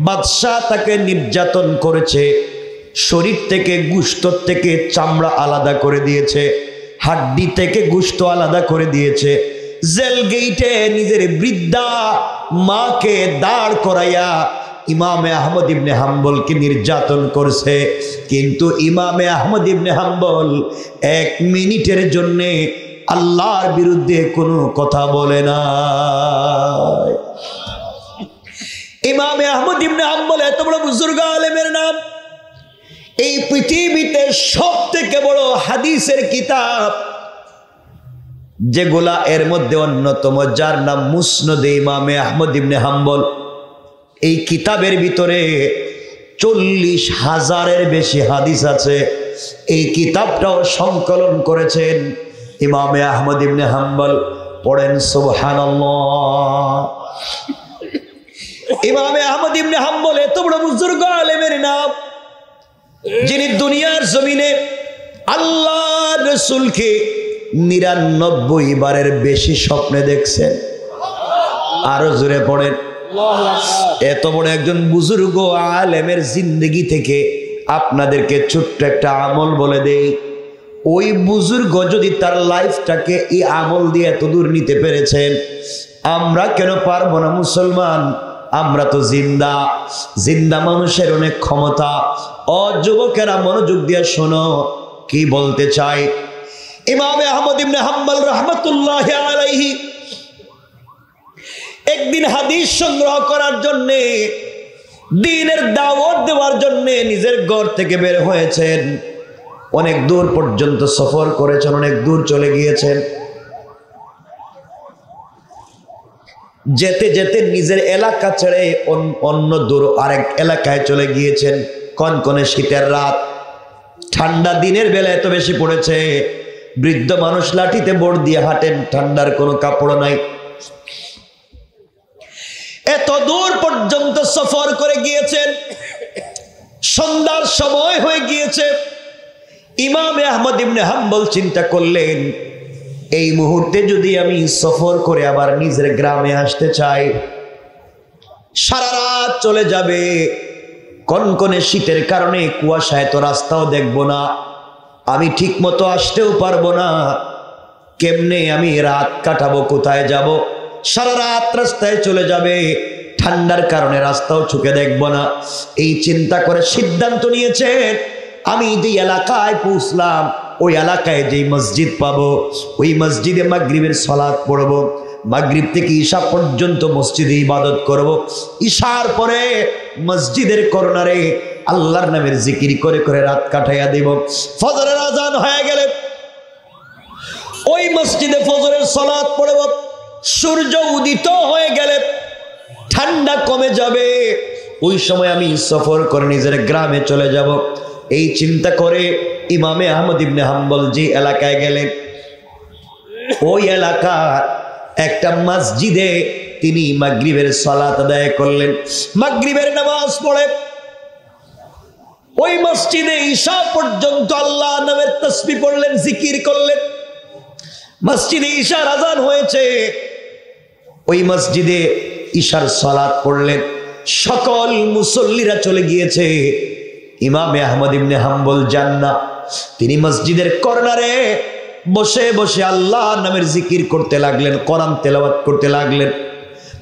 বাদশাহ তাকে নির্যাতন করেছে। শরীর থেকে গোশত থেকে চামড়া আলাদা করে দিয়েছে, হাড্ডি থেকে গোশত আলাদা করে দিয়েছে। জেল গেইটে নিজের বৃদ্ধা মাকে দাঁড় করাইয়া ইমামে আহমদ ইবনে হাম্বলকে নির্যাতন করছে। কিন্তু ইমামে আহমদ ইবনে হাম্বল 1 মিনিটের জন্যে আল্লাহর বিরুদ্ধে কোনো কথা বলে না। ইমামে আহমদ ইবনে হাম্বল এত বড় বুজুর্গ আলেমের নাম। এই পৃথিবীতে সবথেকে বড় হাদিসের কিতাব যেগুলা, এর মধ্যে অন্যতম যার নাম মুসনদে ইমামে আহমদ ইবনে হাম্বল। এই কিতাবের ভিতরে 40,000-এর বেশি হাদিস আছে। এই কিতাবটাও সংকলন করেছেন ইমামে আহমদ ইবনে হাম্বল। পড়েন সুবহানাল্লাহ। ইমামে আহমদ ইবনে হাম্বল এত বড় বুজুর্গ আলেমের নাম, যিনি দুনিয়ার জমিনে আল্লাহ রাসূলকে 99 বারের বেশি স্বপ্নে দেখছেন। আরো জোরে পড়েন। এত বড় একজন বুজুর্গ আলেমের জিন্দেগি থেকে আপনাদেরকে ছোট্ট একটা আমল বলে দেই। ওই বুজুর্গ যদি তার লাইফটাকে এই আমল দিয়ে এত দূর নিতে পেরেছেন, আমরা কেন পারবো না? মুসলমান আমরা তো জিন্দা, জিন্দা মানুষের অনেক ক্ষমতা। ও যুবকেরা মনোযোগ দিয়ে শোনো কি বলতে চাই। ইমামে আহমদ ইবনে হাম্বল রাহমাতুল্লাহি আলাইহি একদিন হাদিস সংগ্রহ করার জন্যে, দ্বীনের দাওয়াত দেওয়ার জন্যে নিজের ঘর থেকে বের হয়েছেন। অনেক দূর পর্যন্ত সফর করেছেন, অনেক দূর চলে গিয়েছেন। যেতে যেতে নিজের এলাকা ছেড়ে অন্য দূর আরেক এলাকায় চলে গিয়েছেন। কনকনে শীতের রাত, ঠান্ডা দিনের বেলা এত বেশি পড়েছে, বৃদ্ধ মানুষ লাঠিতে বোর দিয়ে হাঁটেন, ঠান্ডার কোনো কাপড় নাই। এত দূর পর্যন্ত সফর করে গিয়েছেন, সন্ধ্যার সময় হয়ে গিয়েছে। ইমামে আহমদ ইবনে হাম্বল চিন্তা করলেন, এই মুহূর্তে যদি আমি সফর করে আবার নিজের গ্রামে আসতে চাই, সারা রাত চলে যাবে, কনকনে শীতের কারণে কুয়াশায় তো রাস্তাও দেখব না, আমি ঠিক মতো আসতেও পারবো না, কেমনে আমি রাত কাটাবো, কোথায় যাব? সারা রাত রাস্তায় চলে যাবে, ঠান্ডার কারণে রাস্তাও চোখে দেখব না। এই চিন্তা করে সিদ্ধান্ত নিয়েছেন, আমি যে এলাকায় পৌঁছলাম ওই এলাকায় যেই মসজিদ পাবো ওই মসজিদে মাগরিবের সালাত পড়ব, মাগরিব থেকে ঈশা পর্যন্ত মসজিদে ইবাদত করব, ঈশার পরে মসজিদের কর্নারে আল্লাহর নামের জিকির করে করে রাত কাটাইয়া দেব। ফজরের আজান হয়ে গেলে ওই মসজিদে ফজরের সালাত পড়ব, সূর্য উদিত হয়ে গেলে ঠান্ডা কমে যাবে, ওই সময় আমি সফর করে নিজের গ্রামে চলে যাব। এই চিন্তা করে ইমামে আহমদ ইবনে হাম্বল যে এলাকায় গেলেন ওই এলাকার একটা মসজিদে তিনি মাগরিবের সালাত আদায় করলেন। মাগরিবের নামাজ পড়ে ওই মসজিদে ঈশা পর্যন্ত আল্লাহ নামের তাসবিহ পড়লেন, জিকির করলেন। মসজিদে ঈশার আজান হয়েছে, ওই মসজিদে ঈশার সালাত পড়লেন, সকল মুসল্লিরা চলে গিয়েছে, ইমামে আহমদ ইবনে হাম্বল যান না। তিনি মসজিদের কর্নারে বসে বসে আল্লাহ নামের জিকির করতে লাগলেন, কোরআন তেলাওয়াত করতে লাগলেন।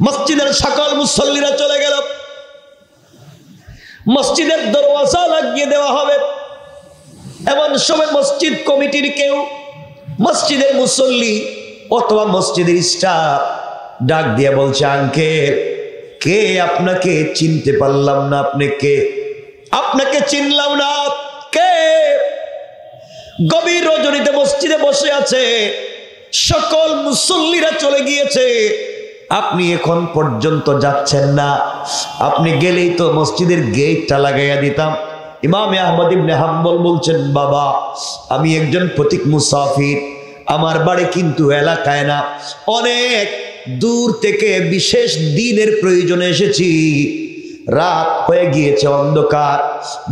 মসজিদের সকল মুসল্লিরা চলে গেল, মসজিদের দরওয়াজা লাগিয়ে দেওয়া হবে। এমন সময় মসজিদ কমিটির কেউ, মসজিদের মুসল্লি অথবা মসজিদের স্টাফ ডাক দিয়ে বলছে, আঙ্কেল কে? আপনাকে চিনতে পারলাম না, আপনি কে? আপনাকে চিনলাম না, কে? গভীর রজনীতে মসজিদে বসে আছে, সকল মুসল্লিরা চলে গিয়েছে, আপনি এখন পর্যন্ত যাচ্ছেন না, আপনি গেলেই তো মসজিদের গেটটা লাগাইয়া দিতাম। ইমামে আহমদ ইবনে হাম্বল বলছেন, বাবা আমি একজন পথিক মুসাফির, আমার বাড়ি কিন্তু এলাকায় না, অনেক দূর থেকে বিশেষ দিনের প্রয়োজনে এসেছি, রাত হয়ে গিয়েছে, অন্ধকার,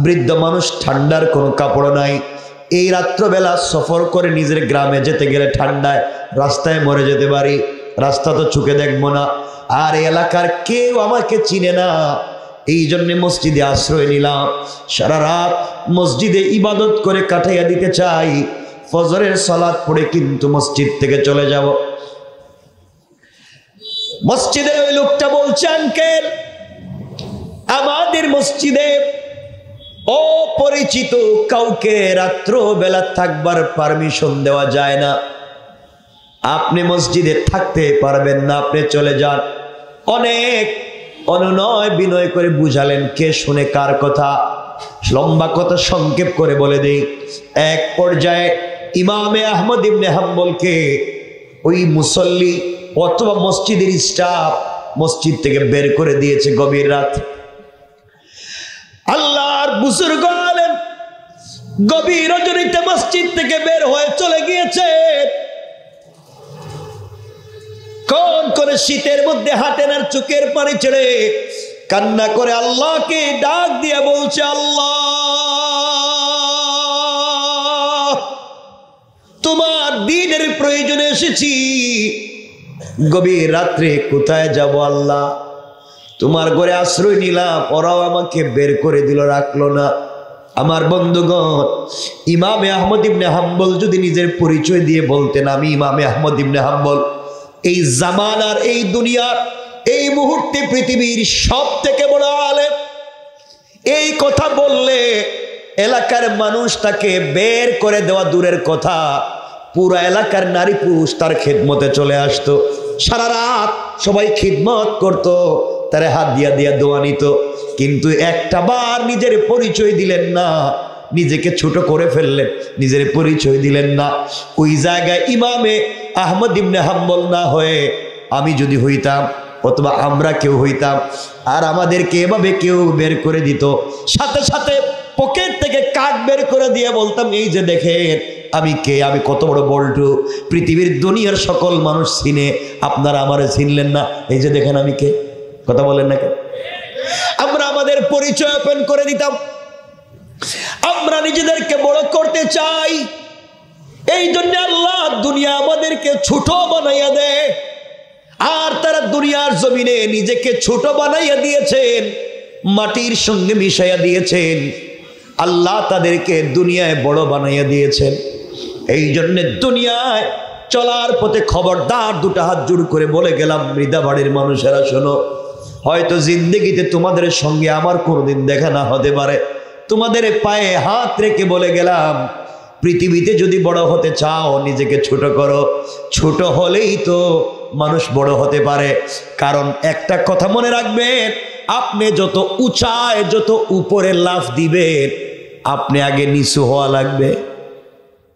বৃদ্ধ মানুষ, ঠান্ডার কোনো কাপড় নাই, এই রাত্রবেলা সফর করে নিজের গ্রামে যেতে গেলে ঠান্ডায় রাস্তায় মরে যেতে পারি, রাস্তা তো চোখে দেখবো না, আর এলাকার কেউ আমাকে চিনে না, এই জন্য মসজিদে আশ্রয় নিলাম, সারা রাত মসজিদে ইবাদত করে কাটাইয়া দিতে চাই, ফজরের সালাত পড়ে কিন্তু মসজিদ থেকে চলে যাব। মসজিদের ওই লোকটা বলছে, আঙ্কেল আমাদের মসজিদে অপরিচিত কাউকে রাত্র বেলা থাকবার পারমিশন দেওয়া যায় না, আপনি মসজিদে থাকতে পারবেন না, আপনি চলে যান। অনেক অনুনয় বিনয় করে বুঝালেন, কে শুনে কার কথা, লম্বা কথা সংক্ষেপ করে বলে দেই। এক পর্যায়ে ইমামে আহমদ ইবনে হাম্বলকে ওই মুসল্লি অথবা মসজিদের স্টাফ মসজিদ থেকে বের করে দিয়েছে গভীর রাত। আল্লাহর বুজুর্গ আলেম গভীর রজনীতে মসজিদ থেকে বের হয়ে চলে গিয়েছে, কোন কোন শীতের মধ্যে হাঁটেন আর চোখের পানি ছেড়ে কান্না করে আল্লাহকে ডাক দিয়ে বলছে, আল্লাহ তোমার দ্বীনের প্রয়োজনে এসেছি, গভীর রাত্রে কোথায় যাব আল্লাহ, তোমার ঘরে আশ্রয় নিলাম, ওরাও আমাকে বের করে দিল, রাখলো না। আমার বন্ধুগণ, ইমামে আহমদ ইবনে হাম্বল যদি নিজের পরিচয় দিয়ে বলতেন, আমি ইমামে আহমদ ইবনে হাম্বল, এই জামানার, এই দুনিয়ার, এই মুহূর্তে পৃথিবীর সব থেকে বড় আলেম, এই কথা বললে এলাকার মানুষ তাকে বের করে দেওয়া দূরের কথা, পুরা এলাকার নারী পুরুষ তার খিদমতে চলে আসতো, সারা রাত সবাই খিদমত করতো, তার হাত দিয়া দিয়া দোয়া নিত, কিন্তু একটা বার নিজের পরিচয় দিলেন না, নিজেকে ছোট করে ফেললেন, নিজের পরিচয় দিলেন না। ওই জায়গায় ইমামে আহমদ ইবনে হাম্বল না হয়ে আমি যদি হইতাম অথবা আমরা কেউ হইতাম, আর আমাদেরকে এভাবে কেউ বের করে দিত, সাথে সাথে পকেট থেকে কার্ড বের করে দিয়ে বলতাম, এই যে দেখেন আমি কে, আমি কত বড় বল্টু, পৃথিবীর দুনিয়ার সকল মানুষ চিনে, আপনারা আমারে চিনলেন না, এই যে দেখেন আমি কে, কথা বলেন না কেন? আমরা আমাদের পরিচয় ওপেন করে দিতাম, আমরা নিজেদেরকে বড় করতে চাই, এই জন্য আল্লাহ দুনিয়া আমাদেরকে ছোট বানাইয়া দেয়, আর তারা দুনিয়ার জমিনে নিজেকে ছোট বানাইয়া দিয়েছেন মাটির সঙ্গে মিশাইয়া দিয়েছেন। আল্লাহ তাদেরকে দুনিয়ায় বড় বানাইয়া দিয়েছেন। এই জন্যে দুনিয়ায় চলার পথে খবরদার, দুটো হাত জোড় করে বলে গেলাম মৃদা বাড়ির মানুষেরা, শোনো, হয়তো জিন্দেগিতে তোমাদের সঙ্গে আমার কোনোদিন দেখা না হতে পারে। তোমাদের পায়ে হাত রেখে বলে গেলাম, পৃথিবীতে যদি বড় হতে চাও নিজেকে ছোট করো। ছোট হলেই তো মানুষ বড় হতে পারে। কারণ একটা কথা মনে রাখবেন, আপনি যত উঁচায়, যত উপরে লাফ দিবেন, আপনি আগে নিচু হওয়া লাগবে।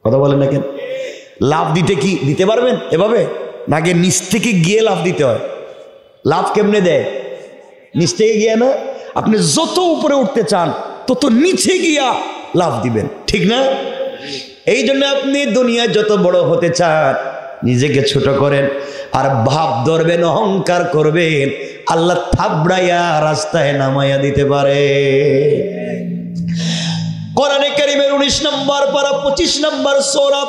কথা বলেন না কেন? লাফ দিতে কি দিতে পারবেন এভাবে? না, আগে নিচ থেকে গিয়ে লাফ দিতে হয়। লাফ কেমনে দেয়? নিচ থেকে গিয়ে না। আপনি যত উপরে উঠতে চান তত নিচে গিয়া লাফ দিবেন, ঠিক না? এই জন্য আপনি দুনিয়ায় যত বড় হতে চান নিজেকে ছোট করেন, আর ভাব ধরবেন, অহংকার করবেন, আল্লাহ থাবড়াইয়া রাস্তায় নামাইয়া দিতে পারে। কোরআনে কারীমের 19 নম্বর পারা 25 নম্বর সূরা,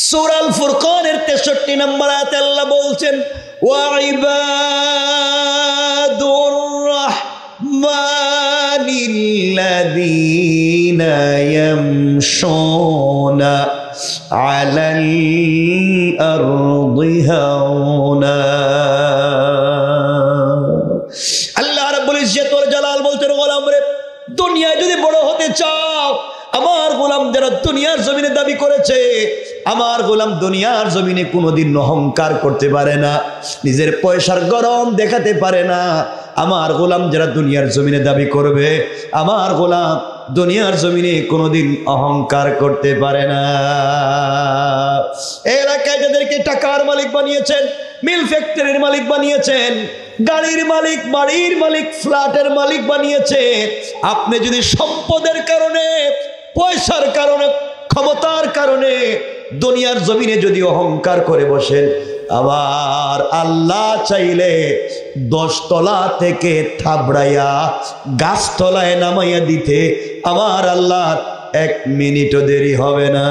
সূরা আল ফুরকানের 63 নম্বর আয়াতে আল্লাহ বলছেন, ওয়া ইবাদুর রাহমানিল্লাযীনা ইয়ামশুনা আলাল আরদি হাওনা। আল্লাহ রাব্বুল ইজ্জত ওয়াল জালাল বলতেন, গোলাম রে, দুনিয়ায় যদি বড় হতে চাও, আমার গোলাম যারা দুনিয়ার জমিনে দাবি করেছে, আমার গোলাম দুনিয়ার জমিনে কোনোদিন অহংকার করতে পারে না, নিজের পয়সার গরম দেখাতে পারে না। আমার গোলাম যারা দুনিয়ার জমিনে দাবি করবে, আমার গোলাম দুনিয়ার জমিনে কোনোদিন অহংকার করতে পারে না। এলাকায় যাদেরকে টাকার মালিক বানিয়েছেন, মিল ফ্যাক্টরির মালিক বানিয়েছেন, গাড়ির মালিক, বাড়ির মালিক, ফ্ল্যাটের মালিক বানিয়েছে, আপনি যদি সম্পদের কারণে, পয়সার কারণে, ক্ষমতার কারণে দুনিয়ার জমিনে যদি অহংকার করে বসেন, আবার আল্লাহ চাইলে 10 তলা থেকে থাবড়াইয়া গাছতলায় নামাইয়া দিতে আমার আল্লাহ 1 মিনিটও দেরি হবে না।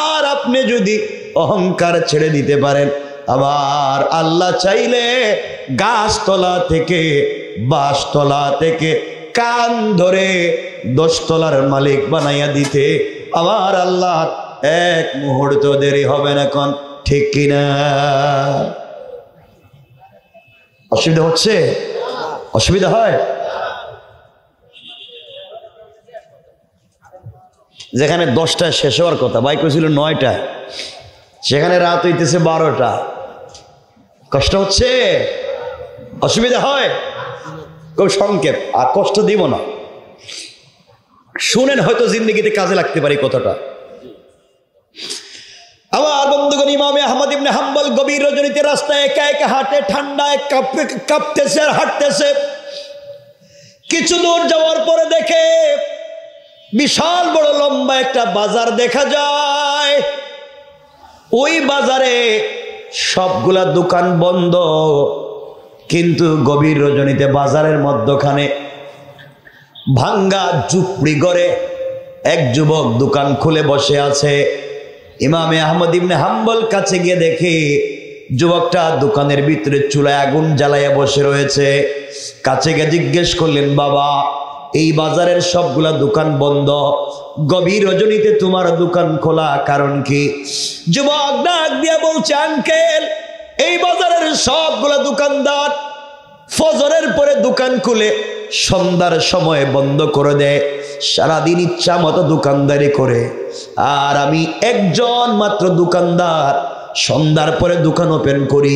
আর আপনি যদি অহংকার ছেড়ে দিতে পারেন, আবার আল্লাহ চাইলে গাছতলা থেকে, বাঁশতলা থেকে কান ধরে 10 তলার মালিক বানাইয়া দিতে আমার আল্লাহ 1 মুহূর্ত দেরি হবে না। কোন ঠিক কিনা? অসুবিধা হচ্ছে? অসুবিধা হয়? যেখানে 10টায় শেষ হওয়ার কথা, বাইক হয়েছিল 9টায়, সেখানে রাত হইতেছে 12টা। কষ্ট হচ্ছে? অসুবিধা হয়? খুব সংক্ষেপ, আর কষ্ট দিব না, শুনেন, হয়তো জিন্দগিতে কাজে লাগতে পারে কথাটা। আমার বন্ধুগণ, ইমামে আহমদ ইবনে হাম্বল গভীর রজনীতে রাস্তায় একা একা হাঁটে, ঠান্ডায় কাঁপতেছে আর হাঁটতেছে। কিছু দূর যাওয়ার পরে দেখে বিশাল বড় লম্বা একটা বাজার দেখা যায়। ওই বাজারে সবগুলা দোকান বন্ধ, কিন্তু গভীর রজনীতে বাজারের মধ্যখানে ভাঙ্গা ঝুপড়ি ঘরে এক যুবক দোকান খুলে বসে আছে। ইমামে আহমদ ইবনে হাম্বল কাছে গিয়ে দেখে যুবকটা দোকানের ভিতরে চুলায় আগুন জ্বালাইয়া বসে রয়েছে। কাছে গিয়ে জিজ্ঞেস করলেন, বাবা, এই বাজারের সবগুলা দোকান বন্ধ, গভীর রজনীতে তোমার দোকান খোলা, কারণ কি? যুবক ডাক দিয়া বলছে, আঙ্কেল, এই বাজারের সবগুলা দোকানদার ফজরের পরে দোকান খুলে সন্ধ্যার সময় বন্ধ করে দেয়, সারাদিন ইচ্ছা মতো দোকানদারি করে। আর আমি একজন মাত্র দোকানদার, সন্ধ্যার পরে দোকান ওপেন করি,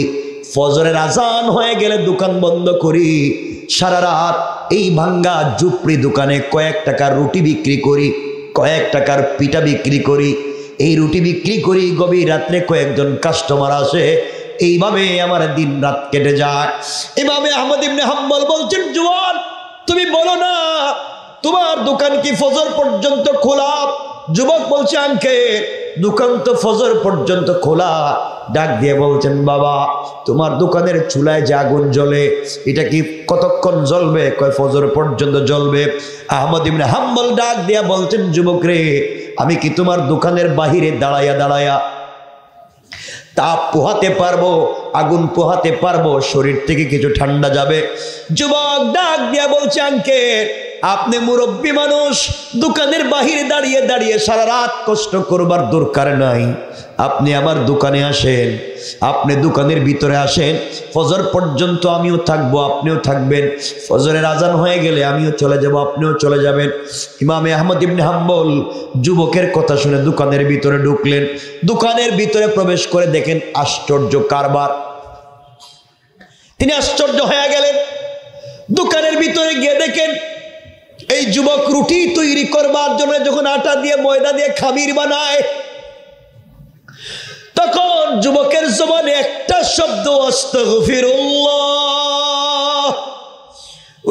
ফজরের আজান হয়ে গেলে দোকান বন্ধ করি, সারা রাত এই ভাঙ্গা ঝুপড়ি দোকানে কয়েক টাকার রুটি বিক্রি করি, কয়েক টাকার পিঠা বিক্রি করি। এই রুটি বিক্রি করি, গভীর রাত্রে কয়েকজন কাস্টমার আসে, এইভাবে আমার দিন রাত কেটে যায়। ইমামে আহমদ ইবনে হাম্বল বলছেন, জওয়ান, তুমি বলো না তোমার দোকান কি ফজর পর্যন্ত খোলা? যুবক বলছে, আঙ্কেল, দোকান তো ফজর পর্যন্ত খোলা। ডাক দিয়ে বলছেন, বাবা, তোমার দোকানের চুলায় যে আগুন জ্বলে, এটা কি কতক্ষণ জ্বলবে? কয় ফজর পর্যন্ত জ্বলবে। আহমদ ইবনে হাম্বল ডাক দিয়া বলছেন, যুবক রে, আমি কি তোমার দোকানের বাহিরে দাঁড়াইয়া দাঁড়াইয়া তাপ পোহাতে পারবো? আগুন পোহাতে পারবো, শরীর থেকে কিছু ঠান্ডা যাবে। যুবক ডাক দিয়া বলছে, আঙ্কেল আপনি মুরব্বী মানুষ, দোকানের বাহিরে দাঁড়িয়ে দাঁড়িয়ে সারা রাত কষ্ট করবার দরকার নাই, আপনি আমার দোকানে আসেন, আপনি দোকানের ভিতরে আসেন, ফজর পর্যন্ত আমিও থাকবো, আপনিও থাকবেন, ফজরের আজান হয়ে গেলে আমিও চলে যাব, আপনিও চলে যাবেন। ইমামে আহমদ ইবনে হাম্বল যুবকের কথা শুনে দোকানের ভিতরে ঢুকলেন। দোকানের ভিতরে প্রবেশ করে দেখেন আশ্চর্য কারবার। তিনি আশ্চর্য হয়ে গেলেন। দোকানের ভিতরে গিয়ে দেখেন এই যুবক রুটি তৈরি করবার জন্য যখন আটা দিয়ে ময়দা দিয়ে খামির বানায়, তখন যুবকের জবানে একটা শব্দ, আস্তাগফিরুল্লাহ।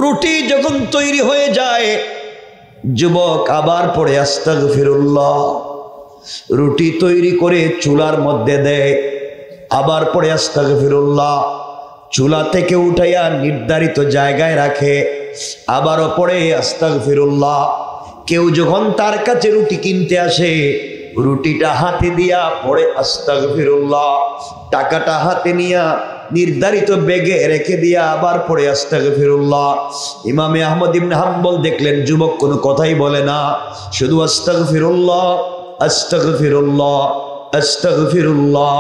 রুটি যখন তৈরি হয়ে যায়, যুবক আবার পড়ে আস্তাগফিরুল্লাহ। রুটি তৈরি করে চুলার মধ্যে দেয়, আবার পড়ে আস্তাগফিরুল্লাহ। চুলা থেকে উঠাইয়া নির্ধারিত জায়গায় রাখে, আবারও পড়ে আস্তাগফিরুল্লাহ। কেউ যখন তার কাছে রুটি কিনতে আসে, রুটিটা হাতে দিয়া পড়ে আস্তাগফিরুল্লাহ, টাকাটা হাতে নিয়া নির্ধারিত ব্যাগে রেখে দিয়া আবার পড়ে আস্তাগফিরুল্লাহ। ইমামে আহমদ ইবনে হাম্বল দেখলেন যুবক কোনো কথাই বলে না, শুধু আস্তাগফিরুল্লাহ আস্তাগফিরুল্লাহ আস্তাগফিরুল্লাহ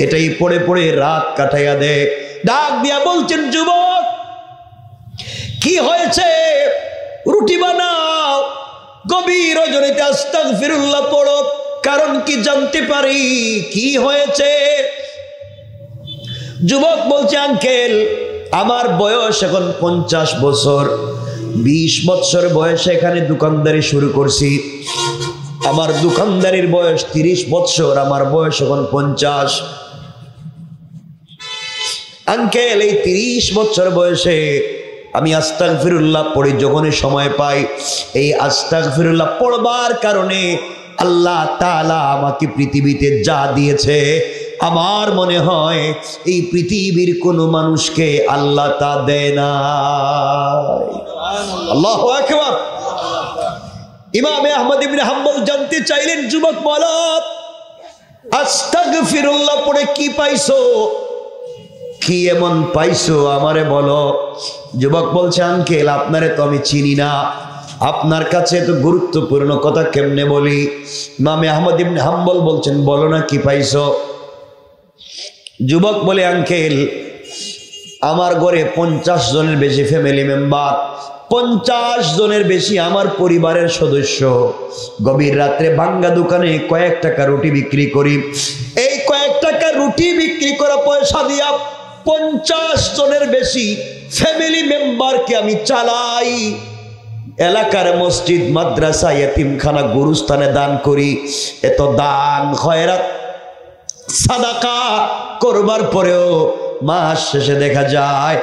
এটাই পড়ে পড়ে রাত কাটাইয়া দেয়। ডাক দিয়া বলছেন, যুবক কি হয়েছে? রুটি বানাও, গভীর রজনীতে আস্তাগফিরুল্লাহ পড়ো, কারণ কি জানতে পারি? কি হয়েছে? যুবক বলছে, আঙ্কেল আমার বয়স এখন 50 বছর, 20 বছর বয়সে এখানে দোকানদারি শুরু করছি। আমার দোকানদারির বয়স 30 বছর, আমার বয়স এখন 50। আঙ্কেল এই 30 বছর বয়সে আমি আস্তাগফিরুল্লাহ পড়ি যখনই সময় পাই। এই আস্তাগফিরুল্লাহ পড়বার কারণে আল্লাহ তাআলা আমাকে পৃথিবীতে যা দিয়েছে, আমার মনে হয় এই পৃথিবীর কোনো মানুষকে আল্লাহ তা দেয় না। আল্লাহু আকবার। ইমামে আহমদ ইবনে হাম্বল জানতে চাইলেন, যুবক বলো আস্তাগফিরুল্লাহ পড়ে কি পাইছো? কি এমন পাইছো আমারে বলো। যুবক বলছে, আঙ্কেল আপনারে তো আমি চিনি না, আপনার কাছে তো গুরুত্বপূর্ণ কথা কেমনে বলি। ইমামে আহমদ ইবনে হাম্বল বলছেন, বলো না কি পাইছো। যুবক বলে, আঙ্কেল আমার ঘরে 50 জনের বেশি ফ্যামিলি মেম্বার, 50 জনের বেশি আমার পরিবারের সদস্য। গভীর রাত্রে ভাঙ্গা দোকানে কয়েক টাকা রুটি বিক্রি করি। এই কয়েক টাকা রুটি বিক্রি করা পয়সা দিয়া 50 জনের বেশি ফ্যামিলি মেম্বারকে আমি চালাই। এলাকার মসজিদ, মাদ্রাসা, ইতিমখানা, গুরুস্থানে দান করি। এত দান খয়রাত সাদাকা করবার পরেও মাস শেষে দেখা যায়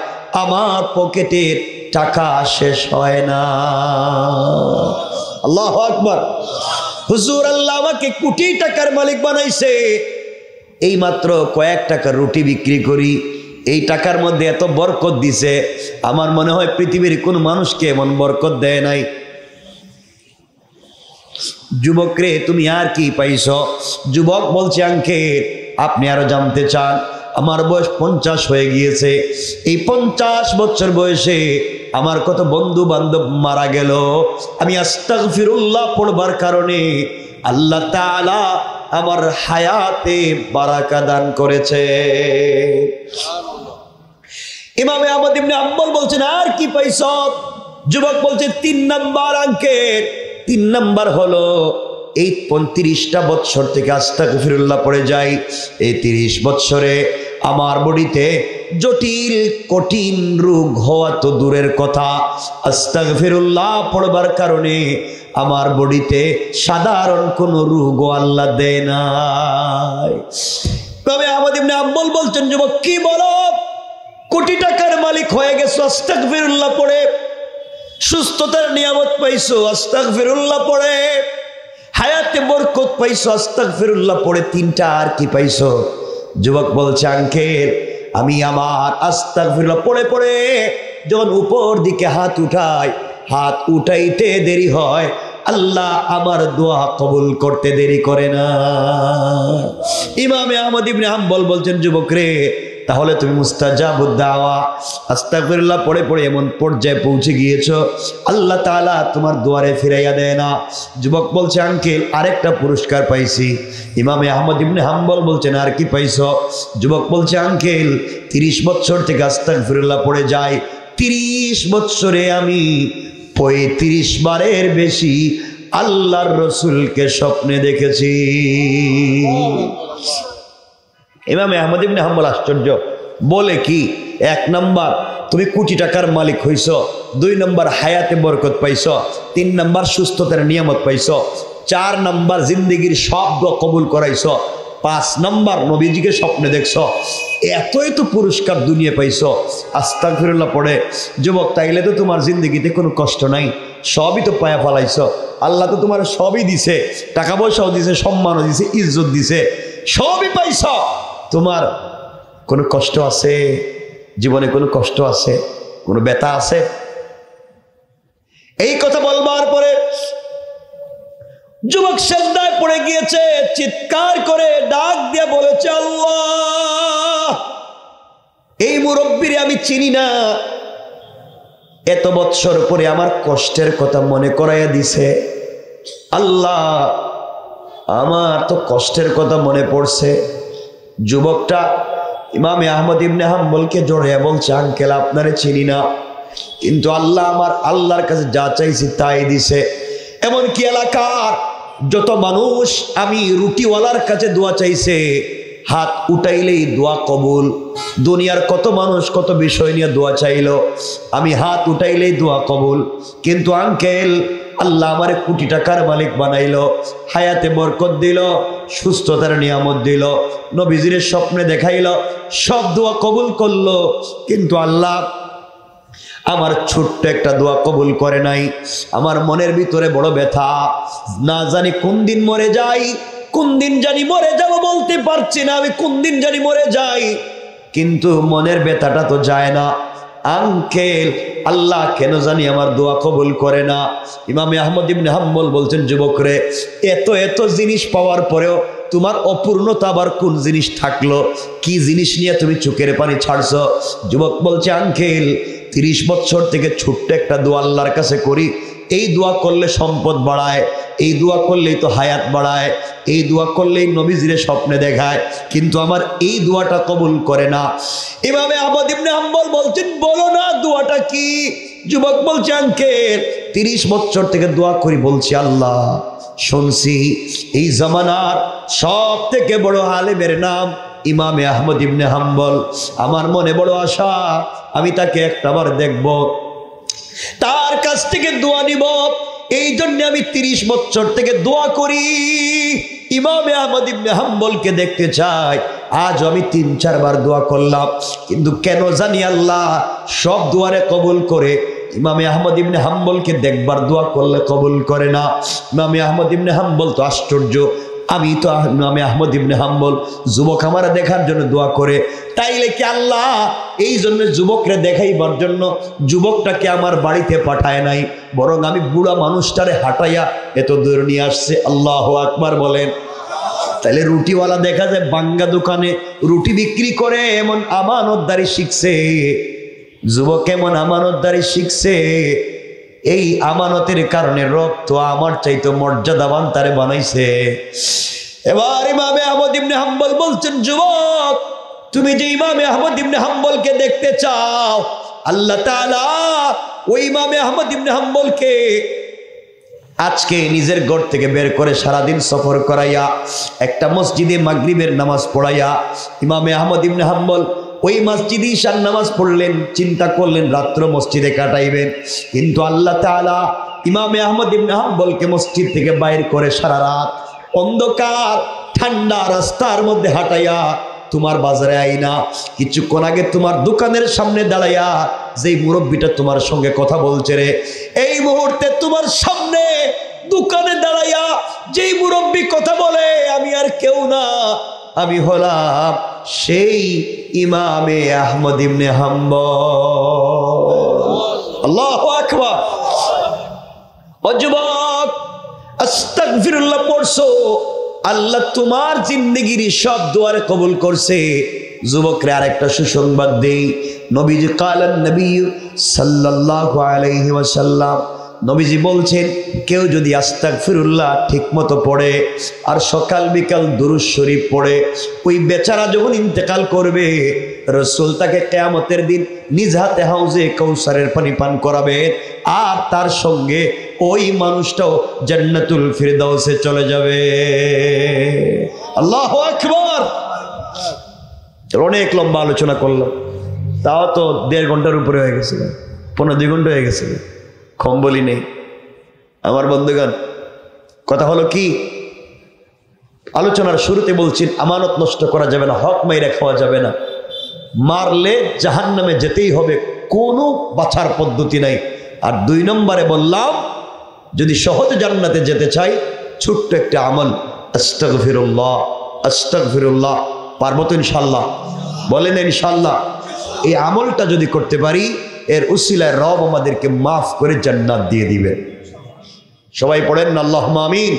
আমার পকেটের টাকা শেষ হয় না। আল্লাহু আকবার। হুজুর আল্লাহ আমাকে কোটি টাকার মালিক বানাইছে, এই মাত্র কয়েক টাকা রুটি বিক্রি করি, এই টাকার মধ্যে এত বরকত দিছে, আমার মনে হয় পৃথিবীর কোন মানুষকে এমন বরকত দেয় নাই। যুবক রে তুমি আর কি পাইছ? যুবক বলছে, আঙ্কেল আপনি আরো জানতে চান? আমার বয়স 50 হয়ে গিয়েছে। এই 50 বছর বয়সে আমার কত বন্ধু বান্ধব মারা গেল। আমি আস্তাগফিরুল্লাহ পড়বার কারণে আল্লাহ তাআলা আমার হায়াতে বারাকা দান করেছে। ইমামে আহমদ ইবনে হাম্বল বলছেন, আর কি পাইছ? যুবক বলছে, 3 নাম্বার আঙ্কেল। 3 নাম্বার হলো এই 35টা বছর থেকে আস্তাগফিরুল্লাহ পড়ে যাই। এই 30 বছরে আমার বডিতে জটিল কঠিন রোগ হওয়া তো দূরের কথা, আস্তাগফিরুল্লাহ পড়বার কারণে আমার বডিতে সাধারণ কোনো রোগও আল্লাহ দেয় নাই। তবে আহমদ ইবনে হাম্বল বলছেন, যুবক কি বলো? কোটি টাকার মালিক হয়ে গেছো আস্তাগফিরুল্লাহ পড়ে, সুস্থতার নিয়ামত পাইছো আস্তাগফিরুল্লাহ পড়ে, হায়াতে বরকত পাইছো আস্তাগফিরুল্লাহ পড়ে, 3টা আর কি পাইছো? যুবক বলছে, আঙ্কেল আমি আমার আস্তাগফিরুল্লাহ পড়ে পড়ে যখন উপর দিকে হাত উঠাই, হাত উঠাইতে দেরি হয়, আল্লাহ আমার দোয়া কবুল করতে দেরি করে না। ইমামে আহমদ ইবনে হাম্বল বলছেন, যুবক রে তাহলে তুমি মুস্তাজাবুদ দাওয়া আস্তাগফিরুল্লাহ পড়ে পড়ে এমন পর্যায়ে পৌঁছে গিয়েছো আল্লাহ তাআলা তোমার দুয়ারে ফিরাইয়া দেয় না। যুবক বলছে আঙ্কেল আরেকটা পুরস্কার পাইছি। ইমামে আহমদ ইবনে হাম্বল বলছেন আর কি পাইছো? যুবক বলছে আঙ্কেল 30 বছর থেকে আস্তাগফিরুল্লাহ পড়ে যায়, 30 বছরে আমি 35 বারের বেশি আল্লাহর রসুলকে স্বপ্নে দেখেছি। ইমামে আহমদ ইবনে হাম্বল আশ্চর্য, বলে কি? 1 নাম্বার তুমি কোটি টাকার মালিক হইছ, 2 নাম্বার হায়াতে বরকত পাইছ, 3 নাম্বার সুস্থতার নিয়ামত পাইছ, 4 নাম্বার জিন্দেগির সব দোয়া কবুল করাইছ, 5 নাম্বার নবীজিকে স্বপ্নে দেখছ। এতই তো পুরস্কার দুনিয়া পাইছ। আস্তাগফিরুল্লাহ পড়ে যুবক, তাইলে তো তোমার জিন্দগিতে কোনো কষ্ট নাই, সবই তো পায়া ফালাইছ। আল্লাহ তো তোমার সবই দিছে, টাকা পয়সাও দিছে, সম্মানও দিছে, ইজ্জত দিছে, সবই পাইছ। তোমার কোনো কষ্ট আছে? জীবনে কোনো কষ্ট আছে? কোনো ব্যথা আছে? এই কথা বলবার পরে যুবক সিজদায় পড়ে গিয়েছে, চিৎকার করে ডাক দিয়ে বলেছে আল্লাহ, এই মুরব্বিরে আমি চিনি না, এত বছর পরে আমার কষ্টের কথা মনে করাইয়া দিছে। আল্লাহ আমার তো কষ্টের কথা মনে পড়ছে। যুবকটা ইমামে আহমদ ইবনে হাম্বলকে জড়িয়ে বলছে আঙ্কেল আপনারে চিনি না, কিন্তু আল্লাহ আমার আল্লাহর কাছে যা চাইছি তাই দিছে। এমনকি এলাকার যত মানুষ আমি রুটিওয়ালার কাছে দোয়া চাইছে, হাত উঠাইলেই দোয়া কবুল। দুনিয়ার কত মানুষ কত বিষয় নিয়ে দোয়া চাইলো, আমি হাত উঠাইলেই দোয়া কবুল। কিন্তু আঙ্কেল আল্লাহ আমার কোটি টাকার মালিক বানাইলো, হায়াতে বরকত দিল, সুস্থতার নিয়ামত দিল, নবীজির স্বপ্নে দেখাইল, সব দোয়া কবুল করলো। কিন্তু আল্লাহ আমার ছোট্ট একটা দোয়া কবুল করে নাই। আমার মনের ভিতরে বড় ব্যথা, না জানি কোন দিন মরে যাই, কোন দিন জানি মরে যাব বলতে পারছি না, আমি কোন দিন জানি মরে যাই, কিন্তু মনের ব্যথাটা তো যায় না। আঙ্কেল আল্লাহ কেন জানি আমার দোয়া কবুল করে না। ইমামে আহমদ ইবনে হাম্বল বলছেন যুবকরে, এত এত জিনিস পাওয়ার পরেও তোমার অপূর্ণতা আবার কোন জিনিস থাকলো? কি জিনিস নিয়ে তুমি চোখের পানি ছাড়ছো? যুবক বলছে আঙ্কেল 30 বছর থেকে ছোট্ট একটা দোয়া আল্লাহর কাছে করি, এই দোয়া করলে সম্পদ বাড়ায়, এই দোয়া করলেই তো হায়াত বাড়ায়, এই দোয়া করলেই নবীজিরে স্বপ্নে দেখায়, কিন্তু আমার এই দোয়াটা কবুল করে না। ইমামে আহমদ ইবনে হাম্বল বলছেন বলো না দোয়াটা কি? যুবক বলছে আঙ্কেল 30 বছর থেকে দোয়া করি, বলছি আল্লাহ শুনছি এই জামানার সব থেকে বড় আলেমের নাম ইমামে আহমদ ইবনে হাম্বল, আমার মনে বড় আশা আমি তাকে একটাবার দেখব, তার কাছ থেকে দোয়া নিব, এই জন্য আমি 30 বছর থেকে দোয়া করি, ইমামে আহমদ ইবনে হাম্বলকে দেখতে চাই। আজ আমি 3-4 বার দোয়া করলাম, কিন্তু কেন জানি আল্লাহ সব দোয়ারে কবুল করে, ইমামে আহমদ ইবনে হাম্বলকে দেখবার দোয়া করলে কবুল করে না। ইমামে আহমদ ইবনে হাম্বল তো আশ্চর্য, আমি তো ইমামে আহমদ ইবনে হাম্বল, যুবক আমার দেখার জন্য দোয়া করে, তাইলে কি আল্লাহ এই জন্য যুবকরে দেখাইবার জন্য যুবকটাকে আমার বাড়িতে পাঠায় নাই, বরং আমি বুড়া মানুষটারে হাঁটাইয়া এত দূর নিয়ে আসছে? আল্লাহু আকবার বলেন। তাইলে রুটিওয়ালা দেখা যায় বাঙ্গা দোকানে রুটি বিক্রি করে, এমন আমানতদারি শিখছে। যুবক এমন আমানতদারি শিখছে, এই আমানতের কারণে রব তো আমার চাইতে মর্যাদাবান তারে বানাইছে। এবার ইমামে আহমদ ইবনে হাম্বল বলছেন যুবক তুমি যে ইমামে আহমদ ইবনে হাম্বলকে দেখতে চাও, আল্লাহ তাআলা ওই ইমামে আহমদ ইবনে হাম্বলকে আজকে নিজের ঘর থেকে বের করে সারাদিন সফর করাইয়া একটা মসজিদে মাগরিবের নামাজ পড়াইয়া ইমামে আহমদ ইবনে হাম্বল ওই মসজিদে ঈশার নামাজ পড়লেন, চিন্তা করলেন রাত্র মসজিদে কাটাইবেন, কিন্তু আল্লাহ তাআলা ইমামে আহমদ ইবনে হাম্বলকে মসজিদ থেকে বাইর করে সারা রাত অন্ধকার ঠান্ডা রাস্তার মধ্যে হাঁটাইয়া তোমার বাজারে আইনা কিছুক্ষণ আগে তোমার দোকানের সামনে দাঁড়াইয়া যেই মুরব্বীটা তোমার সঙ্গে কথা বলছে রে, এই মুহূর্তে তোমার সামনে দোকানে দাঁড়াইয়া যেই মুরব্বী কথা বলে আমি আর কেউ না, আমি হলাম সেই ইমামে আহমদ ইবনে হাম্বল। আল্লাহু আকবার। ও যুবক আস্তাগফিরুল্লাহ পড়ছো, আল্লাহ তোমার জিন্দেগির সব দোয়ারে কবুল করছে। যুবকরা আরেকটা সুসংবাদ দেই, নবীজি কালান নবী সাল্লাল্লাহু আলাইহি ওয়াসাল্লাম, নবীজি বলছেন কেউ যদি আস্তাগফিরুল্লাহ ঠিকমতো পড়ে আর সকাল বিকাল দুরূদ শরীফ পড়ে, ওই বেচারা যখন ইন্তেকাল করবে রাসূল তাকে কিয়ামতের দিন নিজ হাতে হাউজে কাউসারের পানি পান করাবে, আর তার সঙ্গে ওই মানুষটাও জান্নাতুল ফিরদাউসে চলে যাবে। আল্লাহু আকবার। অনেক লম্বা আলোচনা করলাম, তাও তো 1.5 ঘন্টার উপরে হয়ে গেছিল, 1.5-2 ঘন্টা হয়ে গেছিল, কম বলি নেই। আমার বন্ধুগণ, কথা হলো কি, আলোচনার শুরুতে বলছি আমানত নষ্ট করা যাবে না, হক মাইরা খাওয়া যাবে না, মারলে জাহান্নামে যেতেই হবে, কোনো বাছার পদ্ধতি নাই। আর 2 নম্বরে বললাম যদি সহজে জান্নাতে যেতে চাই, ছোট্ট একটা আমল, আস্তাগফিরুল্লাহ আস্তাগফিরুল্লাহ। পারবো তো ইনশাল্লাহ? বলেন ইনশাল্লাহ। এই আমলটা যদি করতে পারি, এর উসিলায় রব আমাদেরকে মাফ করে জান্নাত দিয়ে দিবে। সবাই পড়েন আল্লাহুম্মা আমিন।